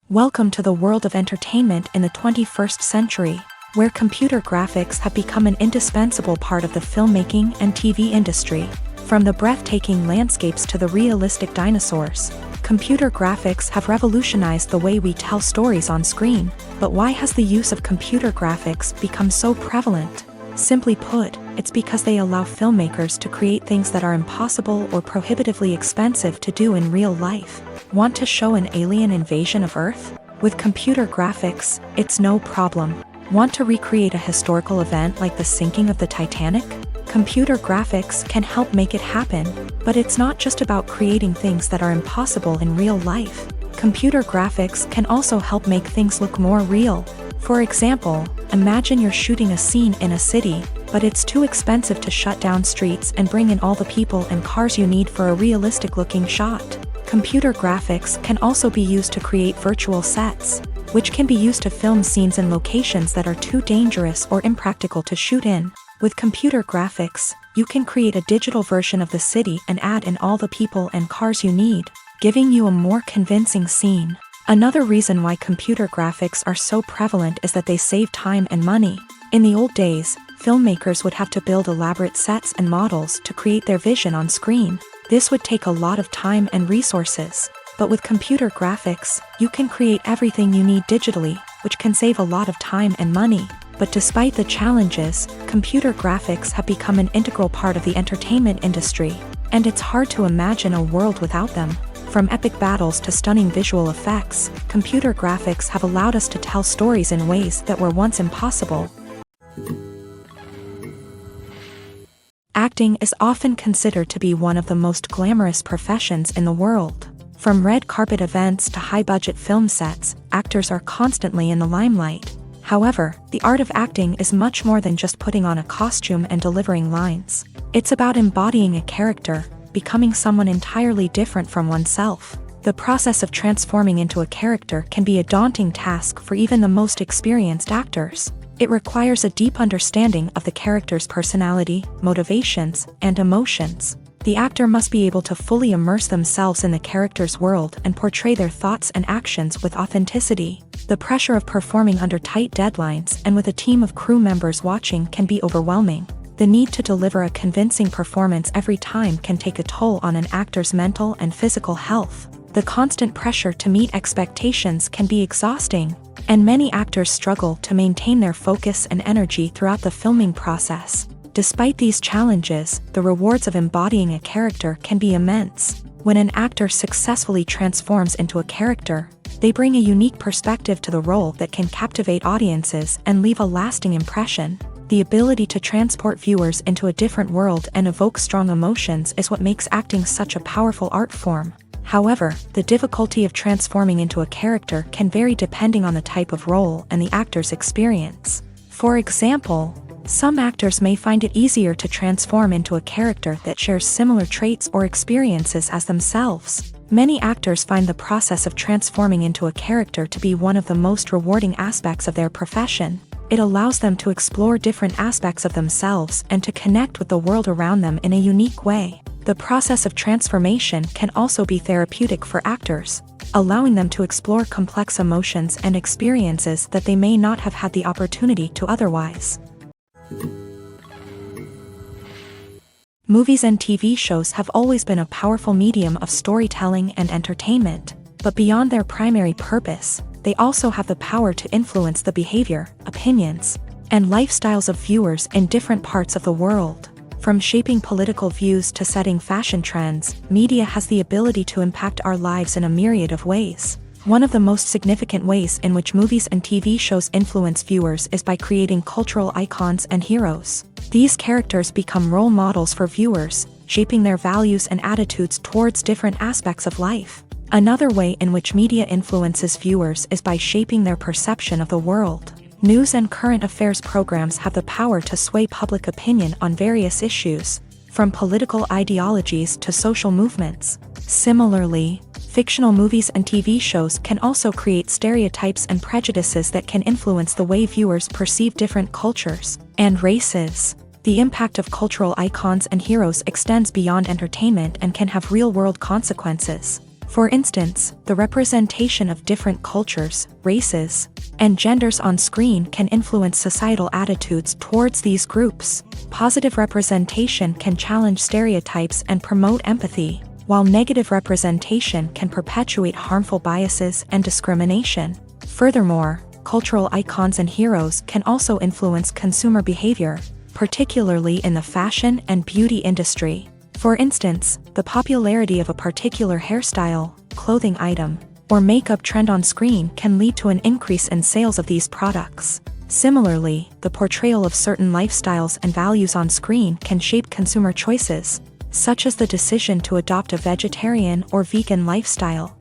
S1: Welcome to the world of entertainment in the 21st century, where computer graphics have become an indispensable part of the filmmaking and TV industry. From the breathtaking landscapes to the realistic dinosaurs, computer graphics have revolutionized the way we tell stories on screen. But why has the use of computer graphics become so prevalent? Simply put, it's because they allow filmmakers to create things that are impossible or prohibitively expensive to do in real life. Want to show an alien invasion of Earth? With computer graphics, it's no problem. Want to recreate a historical event like the sinking of the Titanic? Computer graphics can help make it happen. But it's not just about creating things that are impossible in real life. Computer graphics can also help make things look more real. For example, imagine you're shooting a scene in a city, but it's too expensive to shut down streets and bring in all the people and cars you need for a realistic-looking shot. Computer graphics can also be used to create virtual sets, which can be used to film scenes in locations that are too dangerous or impractical to shoot in. With computer graphics, you can create a digital version of the city and add in all the people and cars you need, giving you a more convincing scene. Another reason why computer graphics are so prevalent is that they save time and money. In the old days, filmmakers would have to build elaborate sets and models to create their vision on screen. This would take a lot of time and resources. But with computer graphics, you can create everything you need digitally, which can save a lot of time and money. But despite the challenges, computer graphics have become an integral part of the entertainment industry, and it's hard to imagine a world without them. From epic battles to stunning visual effects, computer graphics have allowed us to tell stories in ways that were once impossible. Acting is often considered to be one of the most glamorous professions in the world. From red carpet events to high-budget film sets, actors are constantly in the limelight. However, the art of acting is much more than just putting on a costume and delivering lines. It's about embodying a character, becoming someone entirely different from oneself. The process of transforming into a character can be a daunting task for even the most experienced actors. It requires a deep understanding of the character's personality, motivations, and emotions. The actor must be able to fully immerse themselves in the character's world and portray their thoughts and actions with authenticity. The pressure of performing under tight deadlines and with a team of crew members watching can be overwhelming. The need to deliver a convincing performance every time can take a toll on an actor's mental and physical health. The constant pressure to meet expectations can be exhausting, and many actors struggle to maintain their focus and energy throughout the filming process. Despite these challenges, the rewards of embodying a character can be immense. When an actor successfully transforms into a character, they bring a unique perspective to the role that can captivate audiences and leave a lasting impression. The ability to transport viewers into a different world and evoke strong emotions is what makes acting such a powerful art form. However, the difficulty of transforming into a character can vary depending on the type of role and the actor's experience. For example, some actors may find it easier to transform into a character that shares similar traits or experiences as themselves. Many actors find the process of transforming into a character to be one of the most rewarding aspects of their profession. It allows them to explore different aspects of themselves and to connect with the world around them in a unique way. The process of transformation can also be therapeutic for actors, allowing them to explore complex emotions and experiences that they may not have had the opportunity to otherwise. Movies and TV shows have always been a powerful medium of storytelling and entertainment, but beyond their primary purpose, they also have the power to influence the behavior, opinions, and lifestyles of viewers in different parts of the world. From shaping political views to setting fashion trends, media has the ability to impact our lives in a myriad of ways. One of the most significant ways in which movies and TV shows influence viewers is by creating cultural icons and heroes. These characters become role models for viewers, shaping their values and attitudes towards different aspects of life. Another way in which media influences viewers is by shaping their perception of the world. News and current affairs programs have the power to sway public opinion on various issues, from political ideologies to social movements. Similarly, fictional movies and TV shows can also create stereotypes and prejudices that can influence the way viewers perceive different cultures and races. The impact of cultural icons and heroes extends beyond entertainment and can have real-world consequences. For instance, the representation of different cultures, races, and genders on screen can influence societal attitudes towards these groups. Positive representation can challenge stereotypes and promote empathy, while negative representation can perpetuate harmful biases and discrimination. Furthermore, cultural icons and heroes can also influence consumer behavior, particularly in the fashion and beauty industry. For instance, the popularity of a particular hairstyle, clothing item, or makeup trend on screen can lead to an increase in sales of these products. Similarly, the portrayal of certain lifestyles and values on screen can shape consumer choices, such as the decision to adopt a vegetarian or vegan lifestyle.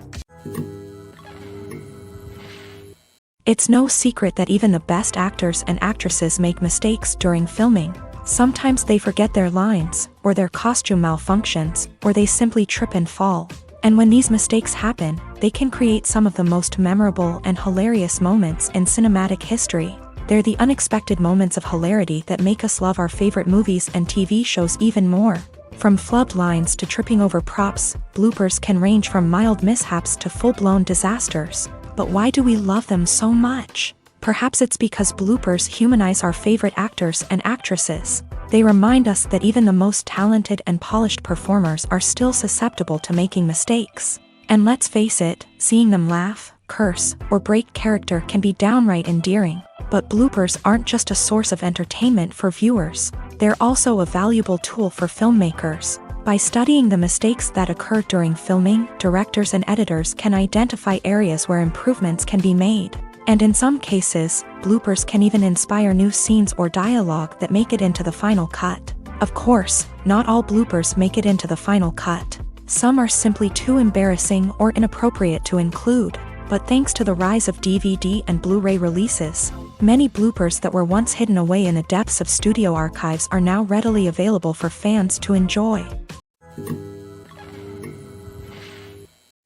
S1: It's no secret that even the best actors and actresses make mistakes during filming. Sometimes they forget their lines, or their costume malfunctions, or they simply trip and fall. And when these mistakes happen, they can create some of the most memorable and hilarious moments in cinematic history. They're the unexpected moments of hilarity that make us love our favorite movies and TV shows even more. From flubbed lines to tripping over props, bloopers can range from mild mishaps to full-blown disasters. But why do we love them so much? Perhaps it's because bloopers humanize our favorite actors and actresses. They remind us that even the most talented and polished performers are still susceptible to making mistakes. And let's face it, seeing them laugh, curse, or break character can be downright endearing. But bloopers aren't just a source of entertainment for viewers. They're also a valuable tool for filmmakers. By studying the mistakes that occur during filming, directors and editors can identify areas where improvements can be made. And in some cases, bloopers can even inspire new scenes or dialogue that make it into the final cut. Of course, not all bloopers make it into the final cut. Some are simply too embarrassing or inappropriate to include. But thanks to the rise of DVD and Blu-ray releases, many bloopers that were once hidden away in the depths of studio archives are now readily available for fans to enjoy.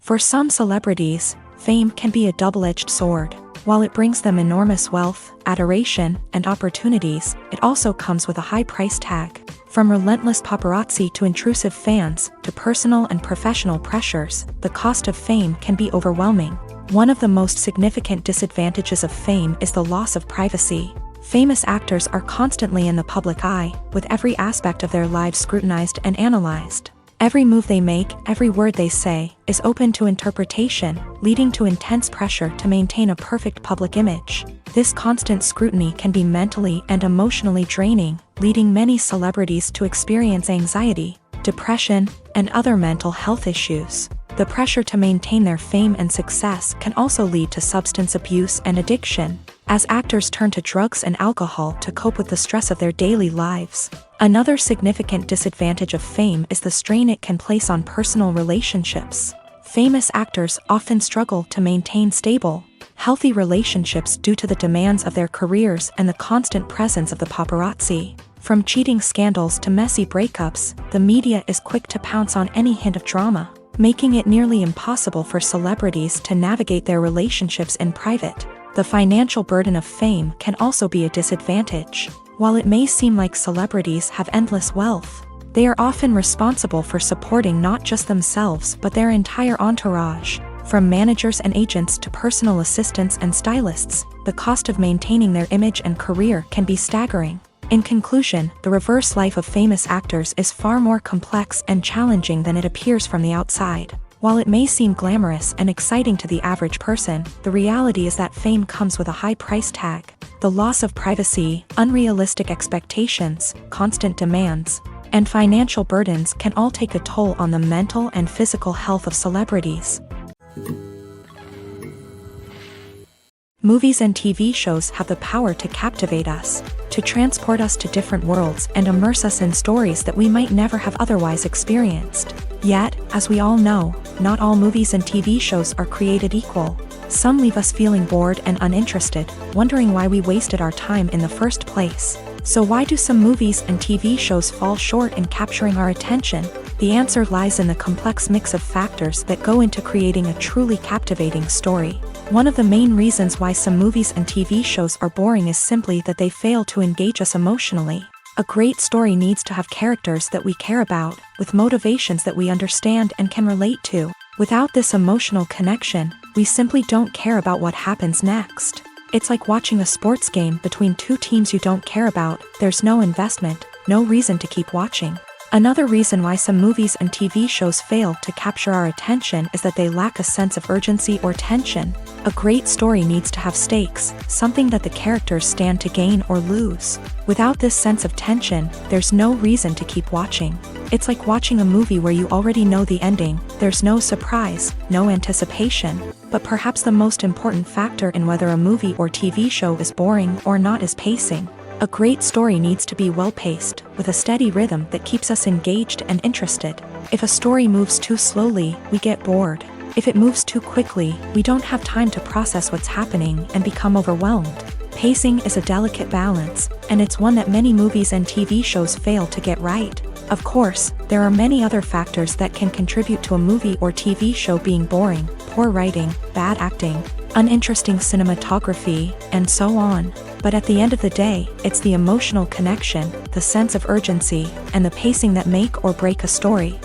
S1: For some celebrities, fame can be a double-edged sword. While it brings them enormous wealth, adoration, and opportunities, it also comes with a high price tag. From relentless paparazzi to intrusive fans, to personal and professional pressures, the cost of fame can be overwhelming. One of the most significant disadvantages of fame is the loss of privacy. Famous actors are constantly in the public eye, with every aspect of their lives scrutinized and analyzed. Every move they make, every word they say, is open to interpretation, leading to intense pressure to maintain a perfect public image. This constant scrutiny can be mentally and emotionally draining, leading many celebrities to experience anxiety, depression, and other mental health issues. The pressure to maintain their fame and success can also lead to substance abuse and addiction, as actors turn to drugs and alcohol to cope with the stress of their daily lives. Another significant disadvantage of fame is the strain it can place on personal relationships. Famous actors often struggle to maintain stable, healthy relationships due to the demands of their careers and the constant presence of the paparazzi. From cheating scandals to messy breakups, the media is quick to pounce on any hint of drama, making it nearly impossible for celebrities to navigate their relationships in private. The financial burden of fame can also be a disadvantage. While it may seem like celebrities have endless wealth, they are often responsible for supporting not just themselves but their entire entourage. From managers and agents to personal assistants and stylists, the cost of maintaining their image and career can be staggering. In conclusion, the reverse life of famous actors is far more complex and challenging than it appears from the outside. While it may seem glamorous and exciting to the average person, the reality is that fame comes with a high price tag. The loss of privacy, unrealistic expectations, constant demands, and financial burdens can all take a toll on the mental and physical health of celebrities. Movies and TV shows have the power to captivate us, to transport us to different worlds and immerse us in stories that we might never have otherwise experienced. Yet, as we all know, not all movies and TV shows are created equal. Some leave us feeling bored and uninterested, wondering why we wasted our time in the first place. So why do some movies and TV shows fall short in capturing our attention? The answer lies in the complex mix of factors that go into creating a truly captivating story. One of the main reasons why some movies and TV shows are boring is simply that they fail to engage us emotionally. A great story needs to have characters that we care about, with motivations that we understand and can relate to. Without this emotional connection, we simply don't care about what happens next. It's like watching a sports game between two teams you don't care about. There's no investment, no reason to keep watching. Another reason why some movies and TV shows fail to capture our attention is that they lack a sense of urgency or tension. A great story needs to have stakes, something that the characters stand to gain or lose. Without this sense of tension, there's no reason to keep watching. It's like watching a movie where you already know the ending. There's no surprise, no anticipation. But perhaps the most important factor in whether a movie or TV show is boring or not is pacing. A great story needs to be well-paced, with a steady rhythm that keeps us engaged and interested. If a story moves too slowly, we get bored. If it moves too quickly, we don't have time to process what's happening and become overwhelmed. Pacing is a delicate balance, and it's one that many movies and TV shows fail to get right. Of course, there are many other factors that can contribute to a movie or TV show being boring: poor writing, bad acting, uninteresting cinematography, and so on. But at the end of the day, it's the emotional connection, the sense of urgency, and the pacing that make or break a story.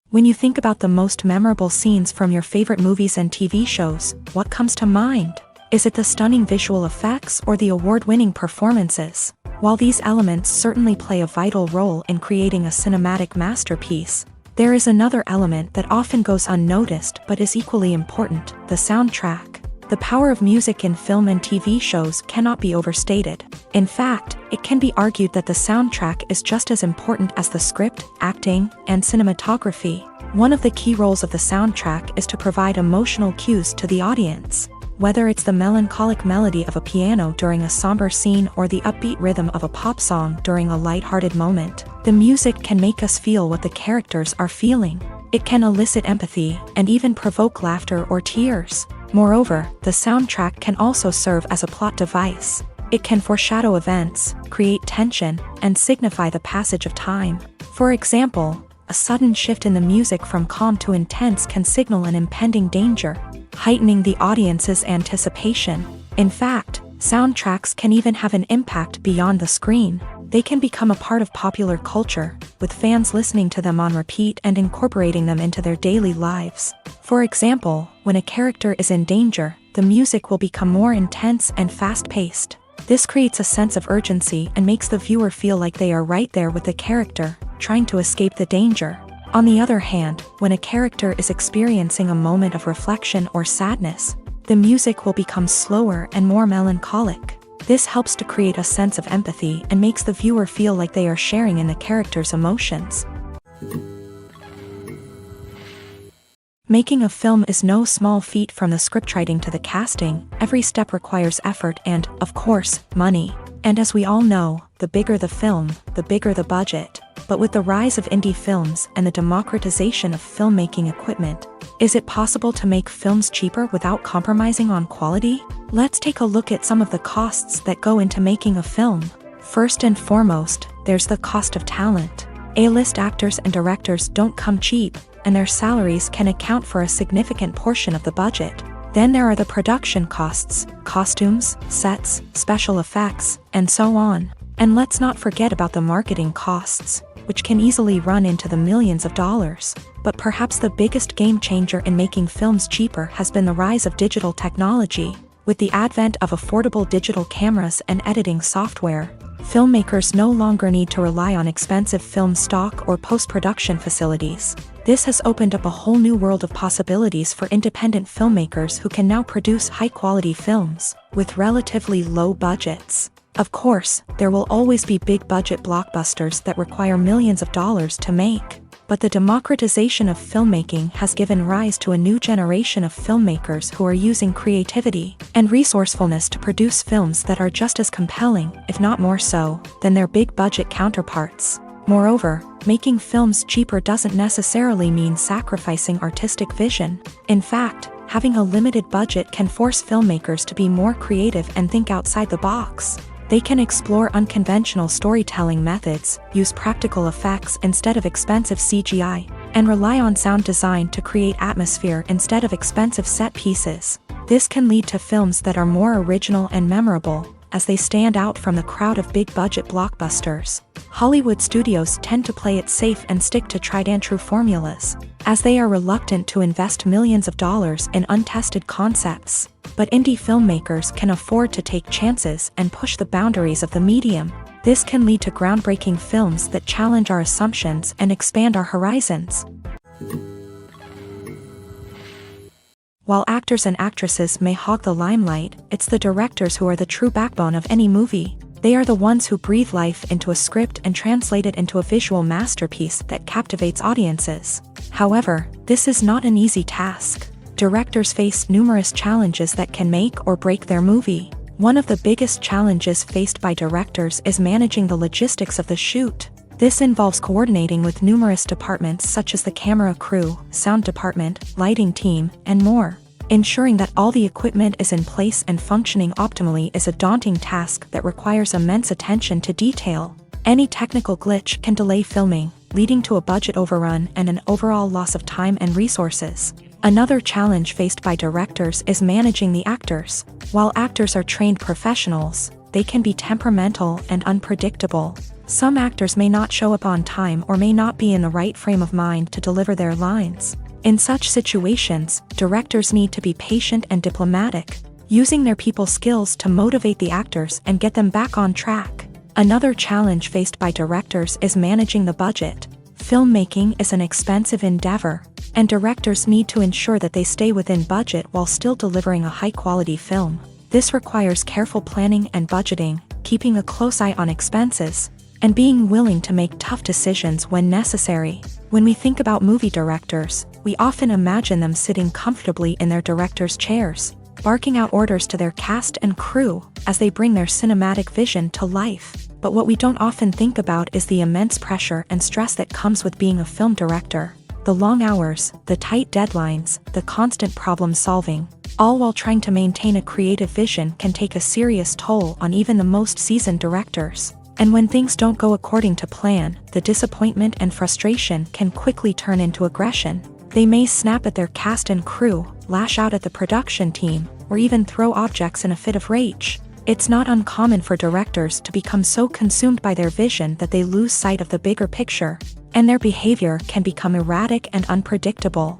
S1: When you think about the most memorable scenes from your favorite movies and TV shows, what comes to mind? Is it the stunning visual effects or the award-winning performances? While these elements certainly play a vital role in creating a cinematic masterpiece, there is another element that often goes unnoticed but is equally important: the soundtrack. The power of music in film and TV shows cannot be overstated. In fact, it can be argued that the soundtrack is just as important as the script, acting, and cinematography. One of the key roles of the soundtrack is to provide emotional cues to the audience. Whether it's the melancholic melody of a piano during a somber scene or the upbeat rhythm of a pop song during a lighthearted moment, the music can make us feel what the characters are feeling. It can elicit empathy and even provoke laughter or tears. Moreover, the soundtrack can also serve as a plot device. It can foreshadow events, create tension, and signify the passage of time. For example, a sudden shift in the music from calm to intense can signal an impending danger, heightening the audience's anticipation. In fact, soundtracks can even have an impact beyond the screen. They can become a part of popular culture, with fans listening to them on repeat and incorporating them into their daily lives. For example, when a character is in danger, the music will become more intense and fast-paced. This creates a sense of urgency and makes the viewer feel like they are right there with the character, trying to escape the danger. On the other hand, when a character is experiencing a moment of reflection or sadness, the music will become slower and more melancholic. This helps to create a sense of empathy and makes the viewer feel like they are sharing in the character's emotions. Making a film is no small feat. From the scriptwriting to the casting, every step requires effort and, of course, money. And as we all know, the bigger the film, the bigger the budget. But with the rise of indie films and the democratization of filmmaking equipment, is it possible to make films cheaper without compromising on quality? Let's take a look at some of the costs that go into making a film. First and foremost, there's the cost of talent. A-list actors and directors don't come cheap, and their salaries can account for a significant portion of the budget. Then there are the production costs, costumes, sets, special effects, and so on. And let's not forget about the marketing costs, which can easily run into the millions of dollars. But perhaps the biggest game changer in making films cheaper has been the rise of digital technology. With the advent of affordable digital cameras and editing software, filmmakers no longer need to rely on expensive film stock or post-production facilities. This has opened up a whole new world of possibilities for independent filmmakers who can now produce high-quality films with relatively low budgets. Of course, there will always be big-budget blockbusters that require millions of dollars to make. But the democratization of filmmaking has given rise to a new generation of filmmakers who are using creativity and resourcefulness to produce films that are just as compelling, if not more so, than their big-budget counterparts. Moreover, making films cheaper doesn't necessarily mean sacrificing artistic vision. In fact, having a limited budget can force filmmakers to be more creative and think outside the box. They can explore unconventional storytelling methods, use practical effects instead of expensive CGI, and rely on sound design to create atmosphere instead of expensive set pieces. This can lead to films that are more original and memorable, as they stand out from the crowd of big-budget blockbusters. Hollywood studios tend to play it safe and stick to tried-and-true formulas, as they are reluctant to invest millions of dollars in untested concepts. But indie filmmakers can afford to take chances and push the boundaries of the medium. This can lead to groundbreaking films that challenge our assumptions and expand our horizons. While actors and actresses may hog the limelight, it's the directors who are the true backbone of any movie. They are the ones who breathe life into a script and translate it into a visual masterpiece that captivates audiences. However, this is not an easy task. Directors face numerous challenges that can make or break their movie. One of the biggest challenges faced by directors is managing the logistics of the shoot. This involves coordinating with numerous departments such as the camera crew, sound department, lighting team, and more. Ensuring that all the equipment is in place and functioning optimally is a daunting task that requires immense attention to detail. Any technical glitch can delay filming, leading to a budget overrun and an overall loss of time and resources. Another challenge faced by directors is managing the actors. While actors are trained professionals, they can be temperamental and unpredictable. Some actors may not show up on time or may not be in the right frame of mind to deliver their lines. In such situations, directors need to be patient and diplomatic, using their people skills to motivate the actors and get them back on track. Another challenge faced by directors is managing the budget. Filmmaking is an expensive endeavor, and directors need to ensure that they stay within budget while still delivering a high-quality film. This requires careful planning and budgeting, keeping a close eye on expenses, and being willing to make tough decisions when necessary. When we think about movie directors, we often imagine them sitting comfortably in their director's chairs, barking out orders to their cast and crew as they bring their cinematic vision to life. But what we don't often think about is the immense pressure and stress that comes with being a film director. The long hours, the tight deadlines, the constant problem solving, all while trying to maintain a creative vision can take a serious toll on even the most seasoned directors. And when things don't go according to plan, the disappointment and frustration can quickly turn into aggression. They may snap at their cast and crew, lash out at the production team, or even throw objects in a fit of rage. It's not uncommon for directors to become so consumed by their vision that they lose sight of the bigger picture, and their behavior can become erratic and unpredictable.